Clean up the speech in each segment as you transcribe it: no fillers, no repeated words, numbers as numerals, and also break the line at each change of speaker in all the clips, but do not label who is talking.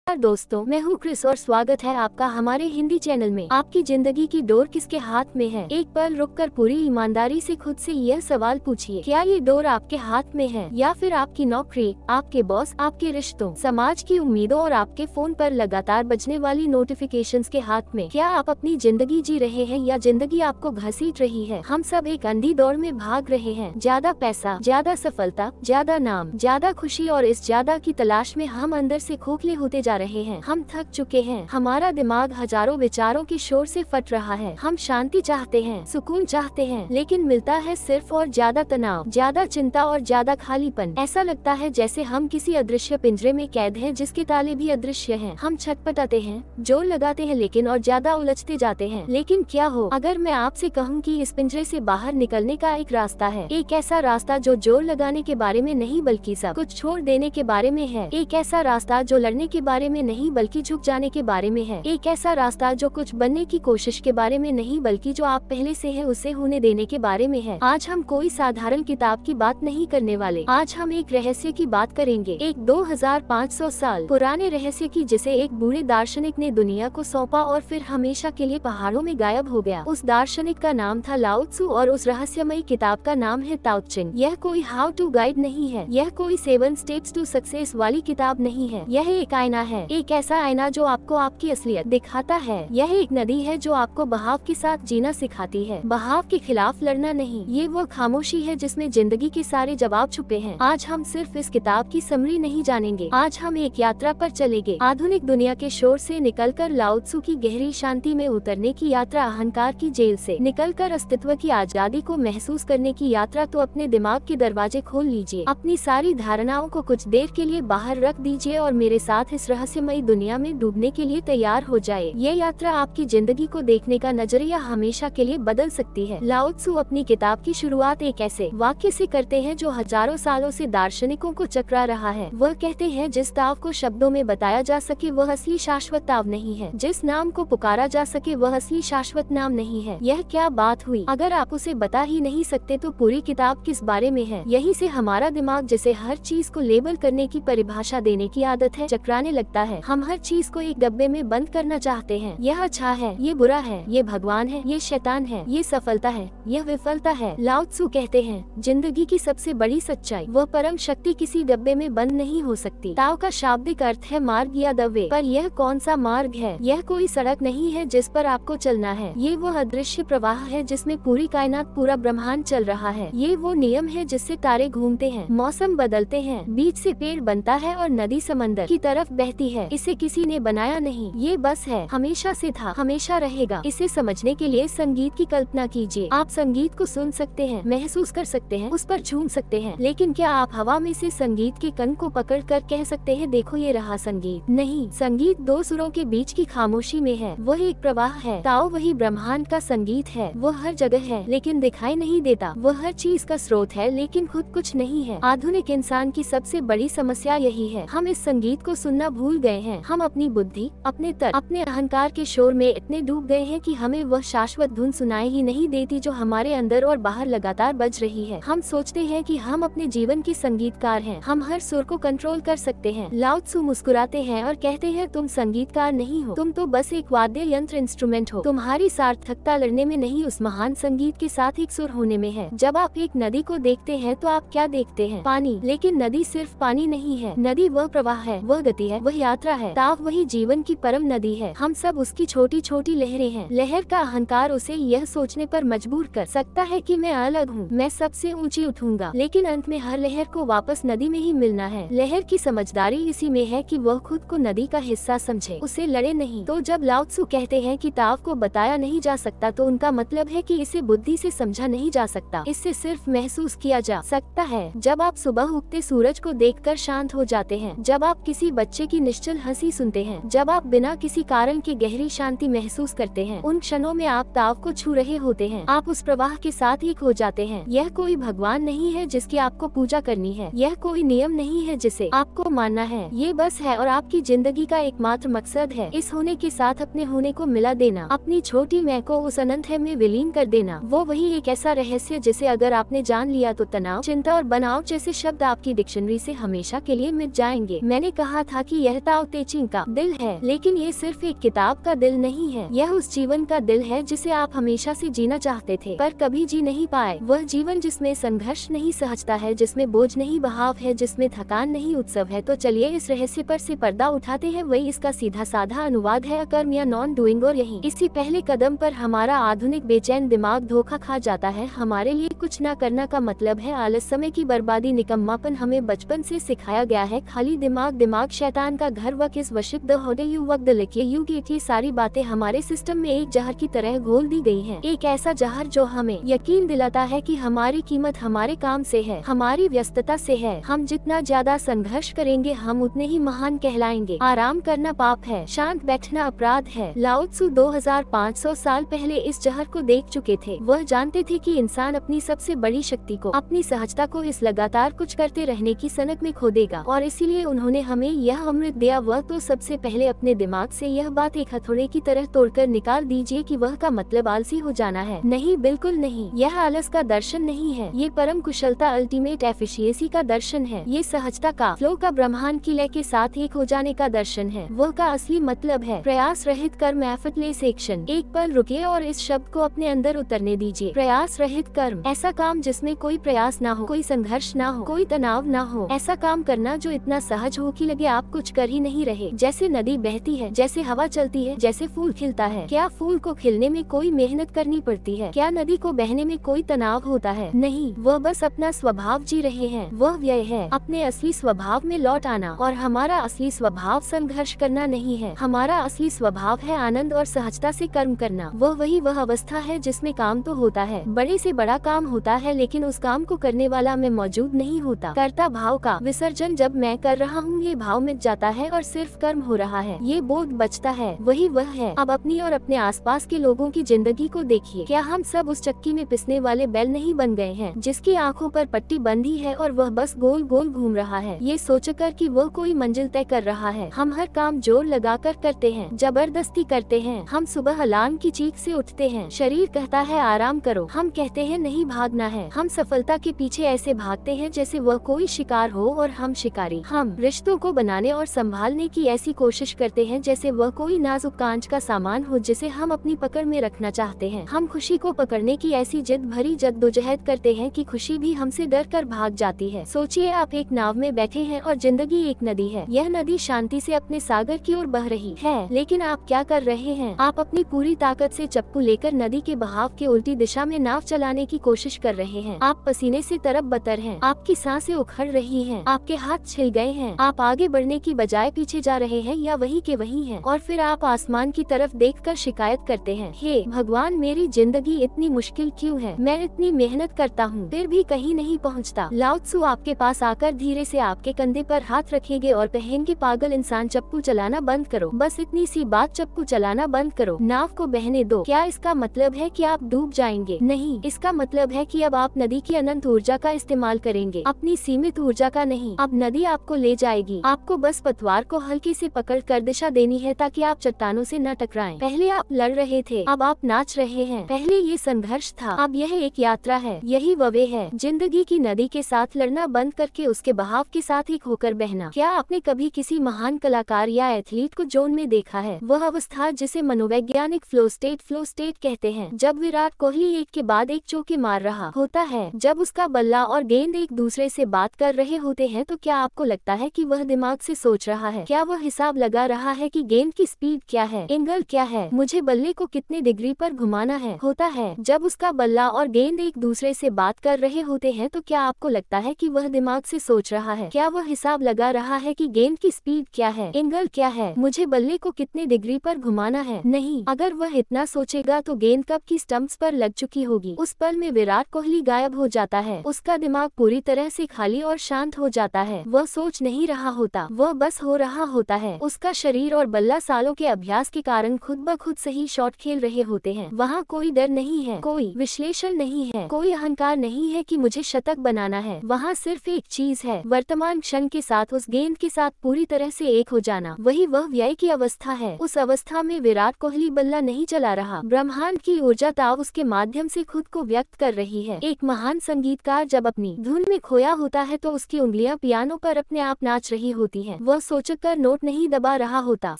दोस्तों, मैं हूँ क्रिस और स्वागत है आपका हमारे हिंदी चैनल में। आपकी जिंदगी की डोर किसके हाथ में है? एक पल रुककर पूरी ईमानदारी से खुद से यह सवाल पूछिए, क्या ये डोर आपके हाथ में है या फिर आपकी नौकरी, आपके बॉस, आपके रिश्तों, समाज की उम्मीदों और आपके फोन पर लगातार बजने वाली नोटिफिकेशंस के हाथ में? क्या आप अपनी जिंदगी जी रहे हैं या जिंदगी आपको घसीट रही है? हम सब एक अंधी दौड़ में भाग रहे हैं। ज्यादा पैसा, ज्यादा सफलता, ज्यादा नाम, ज्यादा खुशी और इस ज्यादा की तलाश में हम अंदर से खोखले होते जा रहे हैं। हम थक चुके हैं। हमारा दिमाग हजारों विचारों के शोर से फट रहा है। हम शांति चाहते हैं, सुकून चाहते हैं, लेकिन मिलता है सिर्फ और ज्यादा तनाव, ज्यादा चिंता और ज्यादा खालीपन। ऐसा लगता है जैसे हम किसी अदृश्य पिंजरे में कैद हैं जिसके ताले भी अदृश्य हैं। हम छटपटाते हैं, जोर लगाते हैं, लेकिन और ज्यादा उलझते जाते हैं। लेकिन क्या हो अगर मैं आपसे कहूँ कि इस पिंजरे से बाहर निकलने का एक रास्ता है। एक ऐसा रास्ता जो जोर लगाने के बारे में नहीं बल्कि सब कुछ छोड़ देने के बारे में है। एक ऐसा रास्ता जो लड़ने के बारे में नहीं बल्कि झुक जाने के बारे में है। एक ऐसा रास्ता जो कुछ बनने की कोशिश के बारे में नहीं बल्कि जो आप पहले से है उसे होने देने के बारे में है। आज हम कोई साधारण किताब की बात नहीं करने वाले। आज हम एक रहस्य की बात करेंगे, एक 2500 साल पुराने रहस्य की, जिसे एक बूढ़े दार्शनिक ने दुनिया को सौंपा और फिर हमेशा के लिए पहाड़ों में गायब हो गया। उस दार्शनिक का नाम था लाओ त्सु और उस रहस्यमयी किताब का नाम है ताओ ते चिंग। यह कोई हाउ टू गाइड नहीं है, यह कोई 7 स्टेप्स टू सक्सेस वाली किताब नहीं है। यह एक आईना है, एक ऐसा आईना जो आपको आपकी असलियत दिखाता है। यह एक नदी है जो आपको बहाव के साथ जीना सिखाती है, बहाव के खिलाफ लड़ना नहीं। ये वो खामोशी है जिसमें जिंदगी के सारे जवाब छुपे हैं। आज हम सिर्फ इस किताब की समरी नहीं जानेंगे, आज हम एक यात्रा पर चलेंगे। आधुनिक दुनिया के शोर से निकलकर लाओ त्सु की गहरी शांति में उतरने की यात्रा, अहंकार की जेल से निकलकर अस्तित्व की आजादी को महसूस करने की यात्रा। तो अपने दिमाग के दरवाजे खोल लीजिए, अपनी सारी धारणाओं को कुछ देर के लिए बाहर रख दीजिए और मेरे साथ इस रहस्यमयी दुनिया में डूबने के लिए तैयार हो जाए। ये यात्रा आपकी जिंदगी को देखने का नजरिया हमेशा के लिए बदल सकती है। लाओ त्सु अपनी किताब की शुरुआत एक ऐसे वाक्य से करते हैं जो हजारों सालों से दार्शनिकों को चकरा रहा है। वह कहते हैं, जिस ताव को शब्दों में बताया जा सके वह असली शाश्वत ताव नहीं है, जिस नाम को पुकारा जा सके वह असली शाश्वत नाम नहीं है। यह क्या बात हुई? अगर आप उसे बता ही नहीं सकते तो पूरी किताब किस बारे में है? यही से हमारा दिमाग, जिसे हर चीज को लेबल करने की परिभाषा देने की आदत है, चकराने लगता है। हम हर चीज को एक डब्बे में बंद करना चाहते हैं। यह अच्छा है, ये बुरा है, ये भगवान है, ये शैतान है, ये सफलता है, यह विफलता है। लाओ त्सु कहते हैं, जिंदगी की सबसे बड़ी सच्चाई, वह परम शक्ति किसी डब्बे में बंद नहीं हो सकती। ताओ का शाब्दिक अर्थ है मार्ग या द वे, पर यह कौन सा मार्ग है? यह कोई सड़क नहीं है जिस पर आपको चलना है। ये वह अदृश्य प्रवाह है जिसमें पूरी कायनात, पूरा ब्रह्मांड चल रहा है। ये वो नियम है जिससे तारे घूमते हैं, मौसम बदलते हैं, बीच से पेड़ बनता है और नदी समंदर की तरफ बहती है। इसे किसी ने बनाया नहीं, ये बस है, हमेशा से था, हमेशा रहेगा। इसे समझने के लिए संगीत की कल्पना कीजिए। आप संगीत को सुन सकते हैं, महसूस कर सकते हैं, उस पर झूम सकते हैं, लेकिन क्या आप हवा में से संगीत के कण को पकड़ कर कह सकते हैं, देखो ये रहा संगीत? नहीं, संगीत दो सुरों के बीच की खामोशी में है। वह एक प्रवाह है। ताओ वही ब्रह्मांड का संगीत है। वो हर जगह है लेकिन दिखाई नहीं देता। वह हर चीज का स्रोत है लेकिन खुद कुछ नहीं है। आधुनिक इंसान की सबसे बड़ी समस्या यही है, हम इस संगीत को सुनना भूल गए हैं। हम अपनी बुद्धि, अपने तर्क, अपने अहंकार के शोर में इतने डूब गए हैं कि हमें वह शाश्वत धुन सुनाई ही नहीं देती जो हमारे अंदर और बाहर लगातार बज रही है। हम सोचते हैं कि हम अपने जीवन के संगीतकार हैं, हम हर सुर को कंट्रोल कर सकते हैं। लाओ त्सु मुस्कुराते हैं और कहते हैं, तुम संगीतकार नहीं हो, तुम तो बस एक वाद्य यंत्र इंस्ट्रूमेंट हो। तुम्हारी सार्थकता लड़ने में नहीं, उस महान संगीत के साथ एक सुर होने में है। जब आप एक नदी को देखते हैं तो आप क्या देखते हैं? पानी। लेकिन नदी सिर्फ पानी नहीं है, नदी वह प्रवाह है, वह गति है, वह यात्रा है। ताव वही जीवन की परम नदी है। हम सब उसकी छोटी छोटी लहरें हैं। लहर का अहंकार उसे यह सोचने पर मजबूर कर सकता है कि मैं अलग हूँ, मैं सबसे ऊंची उठूंगा, लेकिन अंत में हर लहर को वापस नदी में ही मिलना है। लहर की समझदारी इसी में है कि वह खुद को नदी का हिस्सा समझे, उसे लड़े नहीं। तो जब लाओ त्सु कहते हैं कि ताव को बताया नहीं जा सकता, तो उनका मतलब है कि इसे बुद्धि से समझा नहीं जा सकता, इससे सिर्फ महसूस किया जा सकता है। जब आप सुबह उगते सूरज को देखकर शांत हो जाते हैं, जब आप किसी बच्चे की निश्चल हंसी सुनते हैं, जब आप बिना किसी कारण के गहरी शांति महसूस करते हैं, उन क्षणों में आप ताव को छू रहे होते हैं। आप उस प्रवाह के साथ एक हो जाते हैं। यह कोई भगवान नहीं है जिसकी आपको पूजा करनी है, यह कोई नियम नहीं है जिसे आपको मानना है। ये बस है और आपकी जिंदगी का एकमात्र मकसद है, इस होने के साथ अपने होने को मिला देना, अपनी छोटी मैं को उस अनंत है में विलीन कर देना। वो वही एक ऐसा रहस्य जिसे अगर आपने जान लिया तो तनाव, चिंता और बनाव जैसे शब्द आपकी डिक्शनरी से हमेशा के लिए मिट जाएंगे। मैंने कहा था कि यह सहताओ तेचिंग का दिल है, लेकिन ये सिर्फ एक किताब का दिल नहीं है। यह उस जीवन का दिल है जिसे आप हमेशा से जीना चाहते थे पर कभी जी नहीं पाए। वह जीवन जिसमें संघर्ष नहीं सहजता है, जिसमें बोझ नहीं बहाव है, जिसमें थकान नहीं उत्सव है। तो चलिए इस रहस्य पर से पर्दा उठाते हैं। वही इसका सीधा साधा अनुवाद है अकर्म या नॉन डूइंग। और यही इसी पहले कदम पर हमारा आधुनिक बेचैन दिमाग धोखा खा जाता है। हमारे लिए कुछ न करना का मतलब है आलस, समय की बर्बादी, निकम्मापन। हमें बचपन से सिखाया गया है खाली दिमाग, दिमाग शैतान का घर। वक्त इस वशिप द होडे यू वक्त लिखिए यू गेट। ये सारी बातें हमारे सिस्टम में एक जहर की तरह घोल दी गई है। एक ऐसा जहर जो हमें यकीन दिलाता है कि हमारी कीमत हमारे काम से है, हमारी व्यस्तता से है। हम जितना ज्यादा संघर्ष करेंगे हम उतने ही महान कहलाएंगे। आराम करना पाप है, शांत बैठना अपराध है। लाओ त्सु 2500 साल पहले इस जहर को देख चुके थे। वह जानते थे कि इंसान अपनी सबसे बड़ी शक्ति को, अपनी सहजता को इस लगातार कुछ करते रहने की सनक में खो देगा। और इसीलिए उन्होंने हमें यह अमृत दिया। वह तो सबसे पहले अपने दिमाग से यह बात एक हथौड़े की तरह तोड़कर निकाल दीजिए कि वह का मतलब आलसी हो जाना है। नहीं, बिल्कुल नहीं। यह आलस का दर्शन नहीं है। ये परम कुशलता, अल्टीमेट एफिशिएंसी का दर्शन है। ये सहजता का, फ्लो का, ब्रह्मांड की लय के साथ एक हो जाने का दर्शन है। वह का असली मतलब है प्रयास रहित कर्म, एफर्टलेस एक्शन। एक पल रुकिए और इस शब्द को अपने अंदर उतरने दीजिए। प्रयास रहित कर्म, ऐसा काम जिसमें कोई प्रयास ना हो, कोई संघर्ष ना हो, कोई तनाव ना हो। ऐसा काम करना जो इतना सहज हो कि लगे आप कुछ कर ही नहीं रहे। जैसे नदी बहती है, जैसे हवा चलती है, जैसे फूल खिलता है। क्या फूल को खिलने में कोई मेहनत करनी पड़ती है? क्या नदी को बहने में कोई तनाव होता है? नहीं, वह बस अपना स्वभाव जी रहे हैं। वह व्यय है, अपने असली स्वभाव में लौट आना। और हमारा असली स्वभाव संघर्ष करना नहीं है। हमारा असली स्वभाव है आनंद और सहजता से कर्म करना। वह अवस्था है जिसमें काम तो होता है, बड़े से बड़ा काम होता है, लेकिन उस काम को करने वाला मैं मौजूद नहीं होता। कर्ता भाव का विसर्जन, जब मैं कर रहा हूँ ये भाव मिट जाता है और सिर्फ कर्म हो रहा है, ये बोध बचता है। वही वह है। अब अपनी और अपने आसपास के लोगों की जिंदगी को देखिए। क्या हम सब उस चक्की में पिसने वाले बैल नहीं बन गए हैं जिसकी आंखों पर पट्टी बंधी है और वह बस गोल गोल घूम रहा है, ये सोचकर कि वह कोई मंजिल तय कर रहा है। हम हर काम जोर लगाकर करते हैं, जबरदस्ती करते हैं। हम सुबह अलार्म की चीख से उठते हैं, शरीर कहता है आराम करो, हम कहते हैं नहीं भागना है। हम सफलता के पीछे ऐसे भागते हैं जैसे वह कोई शिकार हो और हम शिकारी। हम रिश्तों को बनाने और संभालने की ऐसी कोशिश करते हैं जैसे वह कोई नाजुक कांच का सामान हो जिसे हम अपनी पकड़ में रखना चाहते हैं। हम खुशी को पकड़ने की ऐसी जिद भरी जद्दोजहद करते हैं कि खुशी भी हमसे डर कर भाग जाती है। सोचिए, आप एक नाव में बैठे हैं और जिंदगी एक नदी है। यह नदी शांति से अपने सागर की ओर बह रही है, लेकिन आप क्या कर रहे हैं? आप अपनी पूरी ताकत से चप्पू लेकर नदी के बहाव के उल्टी दिशा में नाव चलाने की कोशिश कर रहे हैं। आप पसीने से तरब बतर हैं, आपकी सांसें उखड़ रही हैं, आपके हाथ छिल गए हैं। आप आगे बढ़ने की बजाय पीछे जा रहे हैं या वही के वही हैं। और फिर आप आसमान की तरफ देखकर शिकायत करते हैं, हे भगवान, मेरी जिंदगी इतनी मुश्किल क्यों है? मैं इतनी मेहनत करता हूँ फिर भी कहीं नहीं पहुँचता। लाओ त्सु आपके पास आकर धीरे से आपके कंधे पर हाथ रखेंगे और कहेंगे, पागल इंसान, चप्पू चलाना बंद करो। बस इतनी सी बात, चप्पू चलाना बंद करो, नाव को बहने दो। क्या इसका मतलब है कि आप डूब जाएंगे? नहीं, इसका मतलब है कि अब आप नदी की अनंत ऊर्जा का इस्तेमाल करेंगे, अपनी सीमित ऊर्जा का नहीं। अब नदी आपको ले जाएगी, आपको बस पतवार को हल्के से पकड़ कर दिशा देनी है ताकि आप चट्टानों से न टकराएं। पहले आप लड़ रहे थे, अब आप नाच रहे हैं। पहले ये संघर्ष था, अब यह एक यात्रा है। यही वह है, जिंदगी की नदी के साथ लड़ना बंद करके उसके बहाव के साथ एक होकर बहना। क्या आपने कभी किसी महान कलाकार या एथलीट को जोन में देखा है? वह अवस्था जिसे मनोवैज्ञानिक फ्लो स्टेट कहते हैं, जब विराट कोहली एक के बाद एक चौके मार रहा होता है, जब उसका बल्ला और गेंद एक दूसरे से बात कर रहे होते हैं, तो क्या आपको लगता है कि वह दिमाग से सोच रहा है? क्या वह हिसाब लगा रहा है कि गेंद की स्पीड क्या है, एंगल क्या है, मुझे बल्ले को कितने डिग्री पर घुमाना है? होता है, जब उसका बल्ला और गेंद एक दूसरे से बात कर रहे होते हैं, तो क्या आपको लगता है कि वह दिमाग से सोच रहा है? क्या वह हिसाब लगा रहा है कि गेंद की स्पीड क्या है, एंगल क्या है, मुझे बल्ले को कितने डिग्री पर घुमाना है? नहीं, अगर वह इतना सोचेगा तो गेंद कब की स्टंप्स पर लग चुकी होगी। उस पल में विराट कोहली गायब हो जाता है, उसका दिमाग पूरी तरह से खाली और शांत हो जाता है। वह सोच नहीं रहा होता, वह बस हो रहा होता है। उसका शरीर और बल्ला सालों के अभ्यास के कारण खुद ब खुद सही शॉट खेल रहे होते हैं। वहाँ कोई डर नहीं है, कोई विश्लेषण नहीं है, कोई अहंकार नहीं है कि मुझे शतक बनाना है। वहाँ सिर्फ एक चीज है, वर्तमान क्षण के साथ उस गेंद के साथ पूरी तरह से एक हो जाना। वही वह व्यय की अवस्था है। उस अवस्था में विराट कोहली बल्ला नहीं चला रहा, ब्रह्मांड की ऊर्जा ताव उसके माध्यम से खुद को व्यक्त कर रही है। एक महान संगीतकार जब अपनी धुन में खोया होता है तो उसकी उंगलियां पियानो पर अपने आप नाच रही होती हैं। वह सोचकर नोट नहीं दबा रहा होता,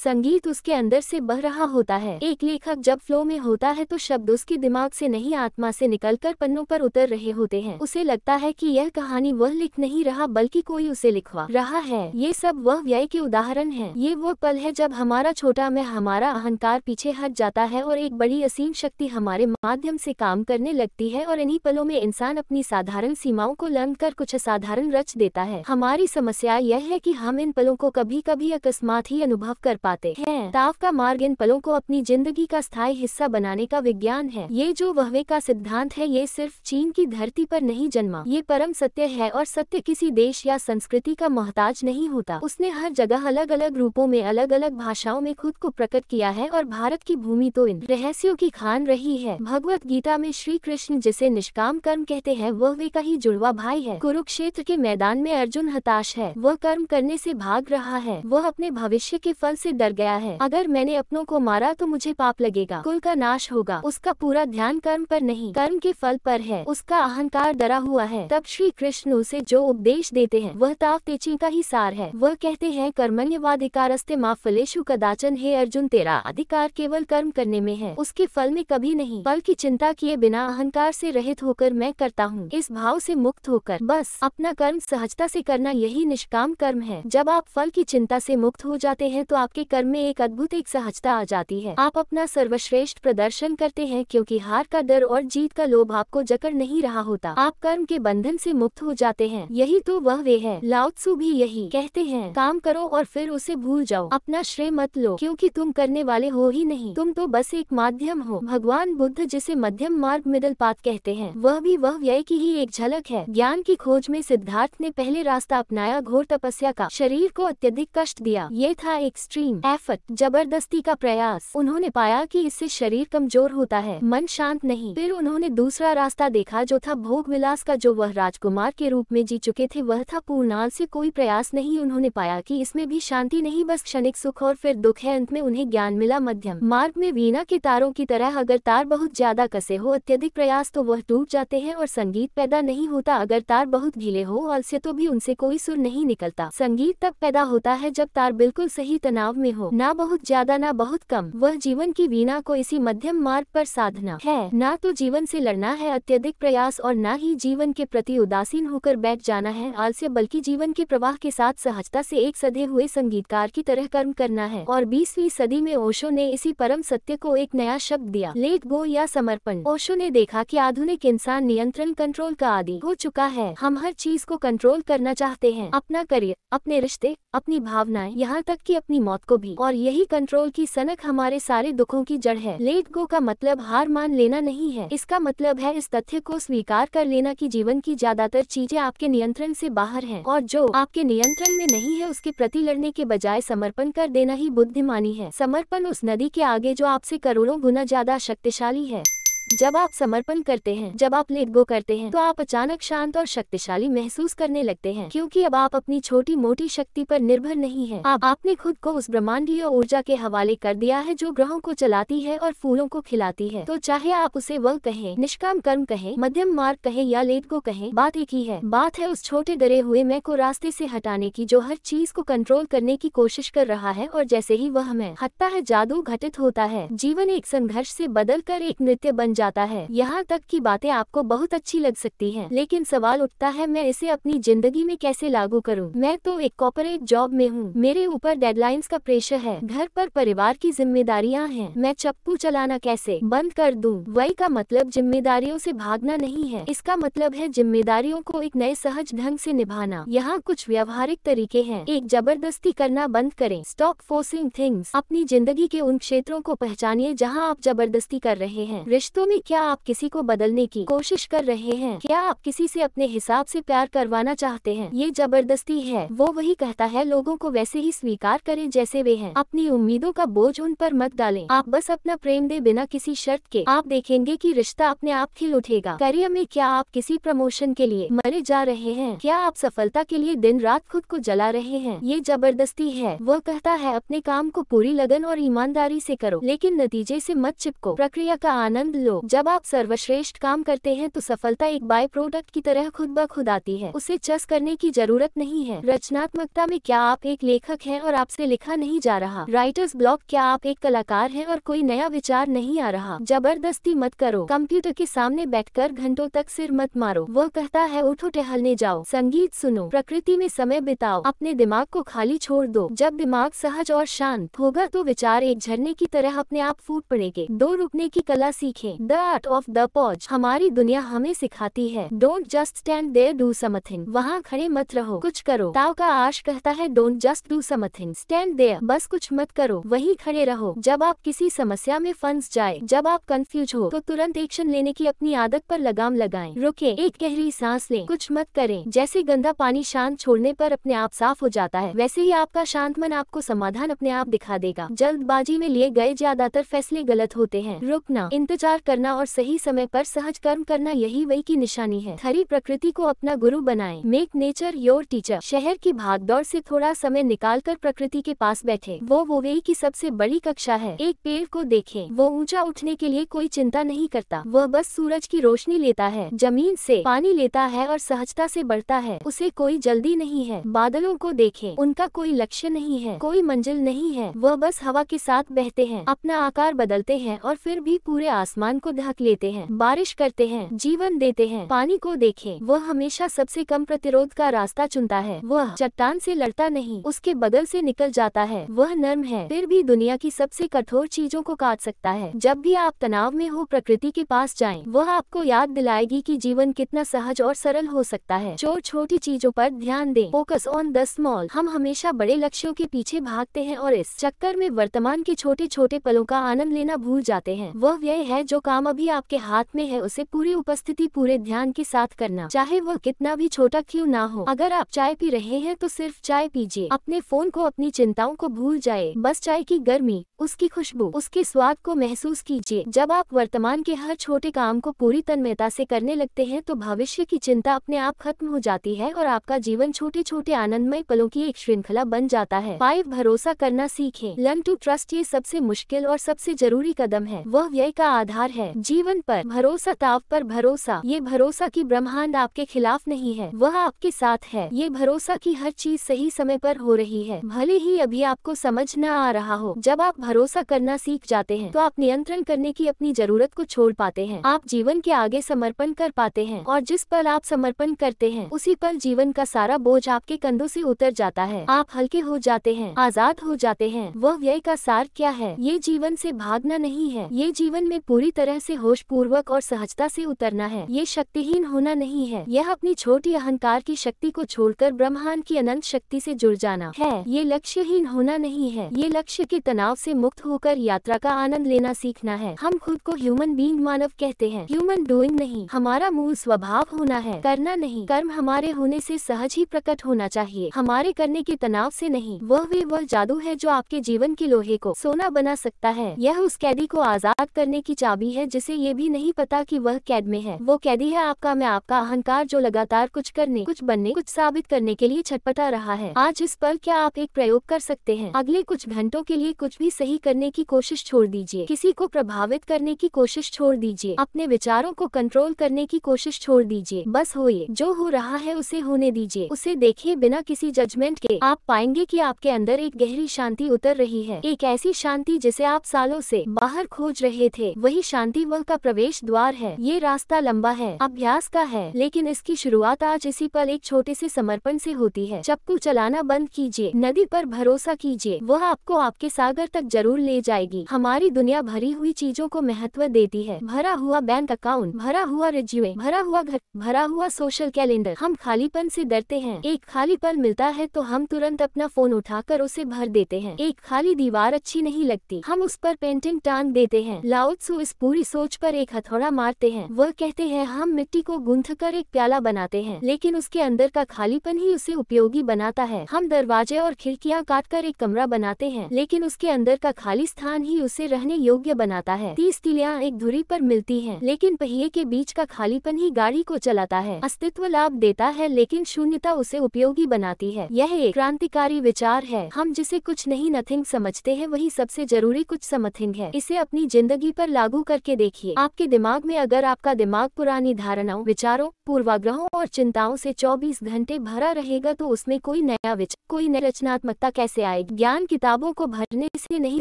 संगीत उसके अंदर से बह रहा होता है। एक लेखक जब फ्लो में होता है तो शब्द उसके दिमाग से नहीं आत्मा से निकलकर पन्नों पर उतर रहे होते हैं। उसे लगता है कि यह कहानी वह लिख नहीं रहा बल्कि कोई उसे लिखवा रहा है। ये सब वह व्यय के उदाहरण हैं। ये वो पल है जब हमारा छोटा मैं, हमारा अहंकार पीछे हट जाता है और एक बड़ी असीम शक्ति हमारे माध्यम से काम करने लगती है। और इन्हीं पलों में इंसान अपनी साधारण सीमाओं को लांघकर कुछ असाधारण रच देता है। हमारी समस्या यह है कि हम इन पलों को कभी कभी अकस्मात ही अनुभव कर पाते हैं। ताव का मार्ग इन पलों को अपनी जिंदगी का स्थायी हिस्सा बनाने का विज्ञान है। ये जो वहवे का सिद्धांत है, ये सिर्फ चीन की धरती पर नहीं जन्मा। ये परम सत्य है और सत्य किसी देश या संस्कृति का मोहताज नहीं होता। उसने हर जगह अलग अलग रूपों में, अलग अलग भाषाओं में खुद को प्रकट किया है और भारत की भूमि तो इन रहस्यों की खान रही है। भगवत गीता में श्री कृष्ण जिसे निष्काम कर्म कहते हैं, वह वे का ही जुड़वा भाई है। कुरुक्षेत्र के मैदान में अर्जुन हताश है, वह कर्म करने से भाग रहा है, वह अपने भविष्य के फल से डर गया है। अगर मैंने अपनों को मारा तो मुझे पाप लगेगा, कुल का नाश होगा। उसका पूरा ध्यान कर्म पर नहीं, कर्म के फल पर है। उसका अहंकार डरा हुआ है। तब श्री कृष्ण उसे जो उपदेश देते हैं वह ताव तेची का ही सार है। वह कहते हैं, कर्मण्यवाधिकारस्ते मा फलेषु कदाचन। हे अर्जुन, तेरा अधिकार केवल कर्म करने में है, उसके फल में कभी नहीं। फल की चिंता किए बिना अहंकार से रहित होकर मैं करता हूँ, इस भाव से मुक्त होकर बस अपना कर्म सहजता से करना, यही निष्काम कर्म है। जब आप फल की चिंता से मुक्त हो जाते हैं तो आपके कर्म में एक अद्भुत एक सहजता आ जाती है। आप अपना सर्वश्रेष्ठ प्रदर्शन करते हैं क्योंकि हार का डर और जीत का लोभ आपको जकड़ नहीं रहा होता। आप कर्म के बंधन से मुक्त हो जाते हैं। यही तो वह वे है। लाओ त्सु भी यही कहते हैं, काम करो और फिर उसे भूल जाओ। अपना श्रेय मत लो क्योंकि तुम करने वाले हो ही नहीं, तुम तो बस एक माध्यम हो। भगवान बुद्ध जिसे मध्यम मार्ग मिडल पाथ कहते हैं, वह भी वह व्यय की ही एक झलक है। ज्ञान की खोज में सिद्धार्थ ने पहले रास्ता अपनाया, घोर तपस्या का, शरीर को अत्यधिक कष्ट दिया। ये था एक्सट्रीम एफर्ट, जबरदस्ती का प्रयास। उन्होंने पाया कि इससे शरीर कमजोर होता है, मन शांत नहीं। फिर उन्होंने दूसरा रास्ता देखा जो था भोग विलास का, जो वह राजकुमार के रूप में जी चुके थे। वह था पूर्णाल से कोई प्रयास नहीं। उन्होंने पाया कि इसमें भी शांति नहीं, बस क्षणिक सुख और फिर दुख है। अंत में उन्हें ज्ञान मिला मध्यम मार्ग में वीणा के तारों की तरह। अगर तार बहुत ज्यादा कसे हो, अत्यधिक प्रयास, तो वह टूट जाते हैं और संगीत पैदा नहीं होता। अगर तार बहुत ढीले हो, आलस्य, तो भी उनसे कोई सुर नहीं निकलता। संगीत तब पैदा होता है जब तार बिल्कुल सही तनाव में हो, ना बहुत ज्यादा ना बहुत कम। वह जीवन की वीणा को इसी मध्यम मार्ग पर साधना है। ना तो जीवन से लड़ना है अत्यधिक प्रयास, और ना ही जीवन के प्रति उदासीन होकर बैठ जाना है आलस्य, बल्कि जीवन के प्रवाह के साथ सहजता से एक सधे हुए संगीतकार की तरह कर्म करना है। और 20वीं सदी में ओशो ने इसी परम सत्य को एक नया शब्द दिया, लेट गो या समर्पण। ओशो ने देखा कि आधुनिक इंसान नियंत्रण, कंट्रोल का आदी हो चुका है। हम हर चीज को कंट्रोल करना चाहते हैं, अपना करियर, अपने रिश्ते, अपनी भावनाएं, यहाँ तक कि अपनी मौत को भी। और यही कंट्रोल की सनक हमारे सारे दुखों की जड़ है। लेट गो का मतलब हार मान लेना नहीं है, इसका मतलब है इस तथ्य को स्वीकार कर लेना कि जीवन की ज्यादातर चीजें आपके नियंत्रण से बाहर हैं, और जो आपके नियंत्रण में नहीं है उसके प्रति लड़ने के बजाय समर्पण कर देना ही बुद्धिमानी है। समर्पण उस नदी के आगे जो आपसे करोड़ों गुना ज्यादा शक्तिशाली है। जब आप समर्पण करते हैं, जब आप लेट गो करते हैं, तो आप अचानक शांत और शक्तिशाली महसूस करने लगते हैं, क्योंकि अब आप अपनी छोटी मोटी शक्ति पर निर्भर नहीं है। आपने खुद को उस ब्रह्मांडीय ऊर्जा के हवाले कर दिया है जो ग्रहों को चलाती है और फूलों को खिलाती है। तो चाहे आप उसे वह कहें, निष्काम कर्म कहें, मध्यम मार्ग कहें या लेट गो कहें, बात एक ही है। बात है उस छोटे डरे हुए मैं को रास्ते से हटाने की, जो हर चीज को कंट्रोल करने की कोशिश कर रहा है। और जैसे ही वह मैं हटता है, जादू घटित होता है। जीवन एक संघर्ष से बदल कर एक नृत्य बन जाता है। यहाँ तक की बातें आपको बहुत अच्छी लग सकती हैं, लेकिन सवाल उठता है, मैं इसे अपनी जिंदगी में कैसे लागू करूँ? मैं तो एक कॉर्पोरेट जॉब में हूँ, मेरे ऊपर डेडलाइंस का प्रेशर है, घर पर परिवार की जिम्मेदारियाँ हैं, मैं चप्पू चलाना कैसे बंद कर दूँ? वही का मतलब जिम्मेदारियों से भागना नहीं है, इसका मतलब है जिम्मेदारियों को एक नए सहज ढंग से निभाना। यहाँ कुछ व्यवहारिक तरीके हैं। एक, जबरदस्ती करना बंद करें। Stop forcing things. अपनी जिंदगी के उन क्षेत्रों को पहचानिए जहाँ आप जबरदस्ती कर रहे हैं। रिश्तों में क्या आप किसी को बदलने की कोशिश कर रहे हैं? क्या आप किसी से अपने हिसाब से प्यार करवाना चाहते हैं? ये जबरदस्ती है। वो वही कहता है, लोगों को वैसे ही स्वीकार करें जैसे वे हैं, अपनी उम्मीदों का बोझ उन पर मत डालें, आप बस अपना प्रेम दे बिना किसी शर्त के। आप देखेंगे कि रिश्ता अपने आप खिल उठेगा। करियर में क्या आप किसी प्रमोशन के लिए मरे जा रहे हैं? क्या आप सफलता के लिए दिन रात खुद को जला रहे हैं? ये जबरदस्ती है। वह कहता है, अपने काम को पूरी लगन और ईमानदारी से करो, लेकिन नतीजे से मत चिपको, प्रक्रिया का आनंद लो, जब आप सर्वश्रेष्ठ काम करते हैं तो सफलता एक बाय प्रोडक्ट की तरह खुद ब खुद आती है, उसे चस करने की जरूरत नहीं है। रचनात्मकता में क्या आप एक लेखक हैं और आपसे लिखा नहीं जा रहा? राइटर्स ब्लॉक, क्या आप एक कलाकार हैं और कोई नया विचार नहीं आ रहा? जबरदस्ती मत करो, कंप्यूटर के सामने बैठकर घंटों तक सिर मत मारो। वह कहता है उठो टहलने जाओ, संगीत सुनो, प्रकृति में समय बिताओ, अपने दिमाग को खाली छोड़ दो। जब दिमाग सहज और शांत होगा तो विचार एक झरने की तरह अपने आप फूट पड़ेंगे। दो, रुकने की कला सीखें, the art of the pause. हमारी दुनिया हमें सिखाती है don't just stand there, do something. वहाँ खड़े मत रहो, कुछ करो। ताओ का आश कहता है don't just do something, stand there, बस कुछ मत करो, वहीं खड़े रहो। जब आप किसी समस्या में फंस जाए, जब आप कंफ्यूज हो, तो तुरंत एक्शन लेने की अपनी आदत पर लगाम लगाएं। रुके, एक गहरी सांस लें, कुछ मत करें। जैसे गंदा पानी शांत छोड़ने पर अपने आप साफ हो जाता है, वैसे ही आपका शांत मन आपको समाधान अपने आप दिखा देगा। जल्दबाजी में लिए गए ज्यादातर फैसले गलत होते हैं। रुकना, इंतजार करना और सही समय पर सहज कर्म करना, यही वही की निशानी है। हरी प्रकृति को अपना गुरु बनाएं, मेक नेचर योर टीचर। शहर की भागदौड़ से थोड़ा समय निकालकर प्रकृति के पास बैठे, वो वही की सबसे बड़ी कक्षा है। एक पेड़ को देखें, वो ऊंचा उठने के लिए कोई चिंता नहीं करता, वह बस सूरज की रोशनी लेता है, जमीन से पानी लेता है और सहजता से बढ़ता है। उसे कोई जल्दी नहीं है। बादलों को देखें, उनका कोई लक्ष्य नहीं है, कोई मंजिल नहीं है, वह बस हवा के साथ बहते हैं, अपना आकार बदलते हैं और फिर भी पूरे आसमान को ढक लेते हैं। बारिश करते हैं, जीवन देते हैं। पानी को देखें, वह हमेशा सबसे कम प्रतिरोध का रास्ता चुनता है। वह चट्टान से लड़ता नहीं, उसके बगल से निकल जाता है। वह नर्म है, फिर भी दुनिया की सबसे कठोर चीजों को काट सकता है। जब भी आप तनाव में हो, प्रकृति के पास जाएं, वह आपको याद दिलाएगी कि जीवन कितना सहज और सरल हो सकता है। छोटी चीजों पर ध्यान दें, फोकस ऑन द स्मॉल। हम हमेशा बड़े लक्ष्यों के पीछे भागते हैं और इस चक्कर में वर्तमान के छोटे छोटे पलों का आनंद लेना भूल जाते हैं। वह व्यय है जो काम अभी आपके हाथ में है, उसे पूरी उपस्थिति, पूरे ध्यान के साथ करना, चाहे वह कितना भी छोटा क्यों ना हो। अगर आप चाय पी रहे हैं तो सिर्फ चाय पीजिए, अपने फोन को, अपनी चिंताओं को भूल जाए, बस चाय की गर्मी, उसकी खुशबू, उसके स्वाद को महसूस कीजिए। जब आप वर्तमान के हर छोटे काम को पूरी तन्मयता से करने लगते हैं तो भविष्य की चिंता अपने आप खत्म हो जाती है और आपका जीवन छोटे छोटे आनंदमय पलों की एक श्रृंखला बन जाता है। 5, भरोसा करना सीखें, लर्न टू ट्रस्ट। ये सबसे मुश्किल और सबसे जरूरी कदम है, वह व्यय का आधार है। जीवन पर भरोसा, ताव पर भरोसा, ये भरोसा कि ब्रह्मांड आपके खिलाफ नहीं है, वह आपके साथ है। ये भरोसा कि हर चीज सही समय पर हो रही है, भले ही अभी आपको समझ न आ रहा हो। जब आप भरोसा करना सीख जाते हैं तो आप नियंत्रण करने की अपनी जरूरत को छोड़ पाते हैं, आप जीवन के आगे समर्पण कर पाते हैं और जिस पल आप समर्पण करते हैं उसी पल जीवन का सारा बोझ आपके कंधों से उतर जाता है। आप हल्के हो जाते हैं, आजाद हो जाते हैं। वह व्यय का सार क्या है? ये जीवन से भागना नहीं है, ये जीवन में पूरी तरह से होश पूर्वक और सहजता से उतरना है। ये शक्तिहीन होना नहीं है, यह अपनी छोटी अहंकार की शक्ति को छोड़कर ब्रह्मांड की अनंत शक्ति से जुड़ जाना है। ये लक्ष्यहीन होना नहीं है, ये लक्ष्य के तनाव से मुक्त होकर यात्रा का आनंद लेना सीखना है। हम खुद को ह्यूमन बीइंग, मानव कहते हैं, ह्यूमन डूइंग नहीं। हमारा मूल स्वभाव होना है, करना नहीं। कर्म हमारे होने से सहज ही प्रकट होना चाहिए, हमारे करने के तनाव से नहीं। वह जादू है जो आपके जीवन के लोहे को सोना बना सकता है। यह उस कैदी को आजाद करने की चाबी है जिसे ये भी नहीं पता कि वह कैद में है। वो कैदी है आपका मैं, आपका अहंकार जो लगातार कुछ करने, कुछ बनने, कुछ साबित करने के लिए छटपटा रहा है। आज इस पल क्या आप एक प्रयोग कर सकते हैं? अगले कुछ घंटों के लिए कुछ भी सही करने की कोशिश छोड़ दीजिए, किसी को प्रभावित करने की कोशिश छोड़ दीजिए, अपने विचारों को कंट्रोल करने की कोशिश छोड़ दीजिए। बस होइए, जो हो रहा है उसे होने दीजिए, उसे देखिए बिना किसी जजमेंट के। आप पाएंगे कि आपके अंदर एक गहरी शांति उतर रही है, एक ऐसी शांति जिसे आप सालों से बाहर खोज रहे थे। वही शांति वह का प्रवेश द्वार है। ये रास्ता लंबा है, अभ्यास का है, लेकिन इसकी शुरुआत आज इसी पल एक छोटे से समर्पण से होती है। चप्पू चलाना बंद कीजिए, नदी पर भरोसा कीजिए, वह आपको आपके सागर तक जरूर ले जाएगी। हमारी दुनिया भरी हुई चीजों को महत्व देती है, भरा हुआ बैंक अकाउंट, भरा हुआ रिज्यूमे, भरा हुआ घर, भरा हुआ सोशल कैलेंडर। हम खालीपन से डरते हैं। एक खाली पल मिलता है तो हम तुरंत अपना फोन उठाकर उसे भर देते हैं। एक खाली दीवार अच्छी नहीं लगती, हम उस पर पेंटिंग टांग देते हैं। लाओ त्सु इस पूरी सोच पर एक हथौड़ा मारते हैं। वह कहते हैं हम मिट्टी को गूंथकर एक प्याला बनाते हैं, लेकिन उसके अंदर का खालीपन ही उसे उपयोगी बनाता है। हम दरवाजे और खिड़कियां काटकर एक कमरा बनाते हैं, लेकिन उसके अंदर का खाली स्थान ही उसे रहने योग्य बनाता है। 30 तीलियां एक धुरी पर मिलती हैं, लेकिन पहिए के बीच का खालीपन ही गाड़ी को चलाता है। अस्तित्व लाभ देता है, लेकिन शून्यता उसे उपयोगी बनाती है। यह एक क्रांतिकारी विचार है। हम जिसे कुछ नहीं, नथिंग समझते हैं, वही सबसे जरूरी कुछ समथिंग है। इसे अपनी जिंदगी पर लागू कर करके देखिए। आपके दिमाग में अगर आपका दिमाग पुरानी धारणाओं, विचारों, पूर्वाग्रहों और चिंताओं से 24 घंटे भरा रहेगा तो उसमें कोई नया विचार, कोई नई रचनात्मकता कैसे आएगी। ज्ञान किताबों को भरने से नहीं,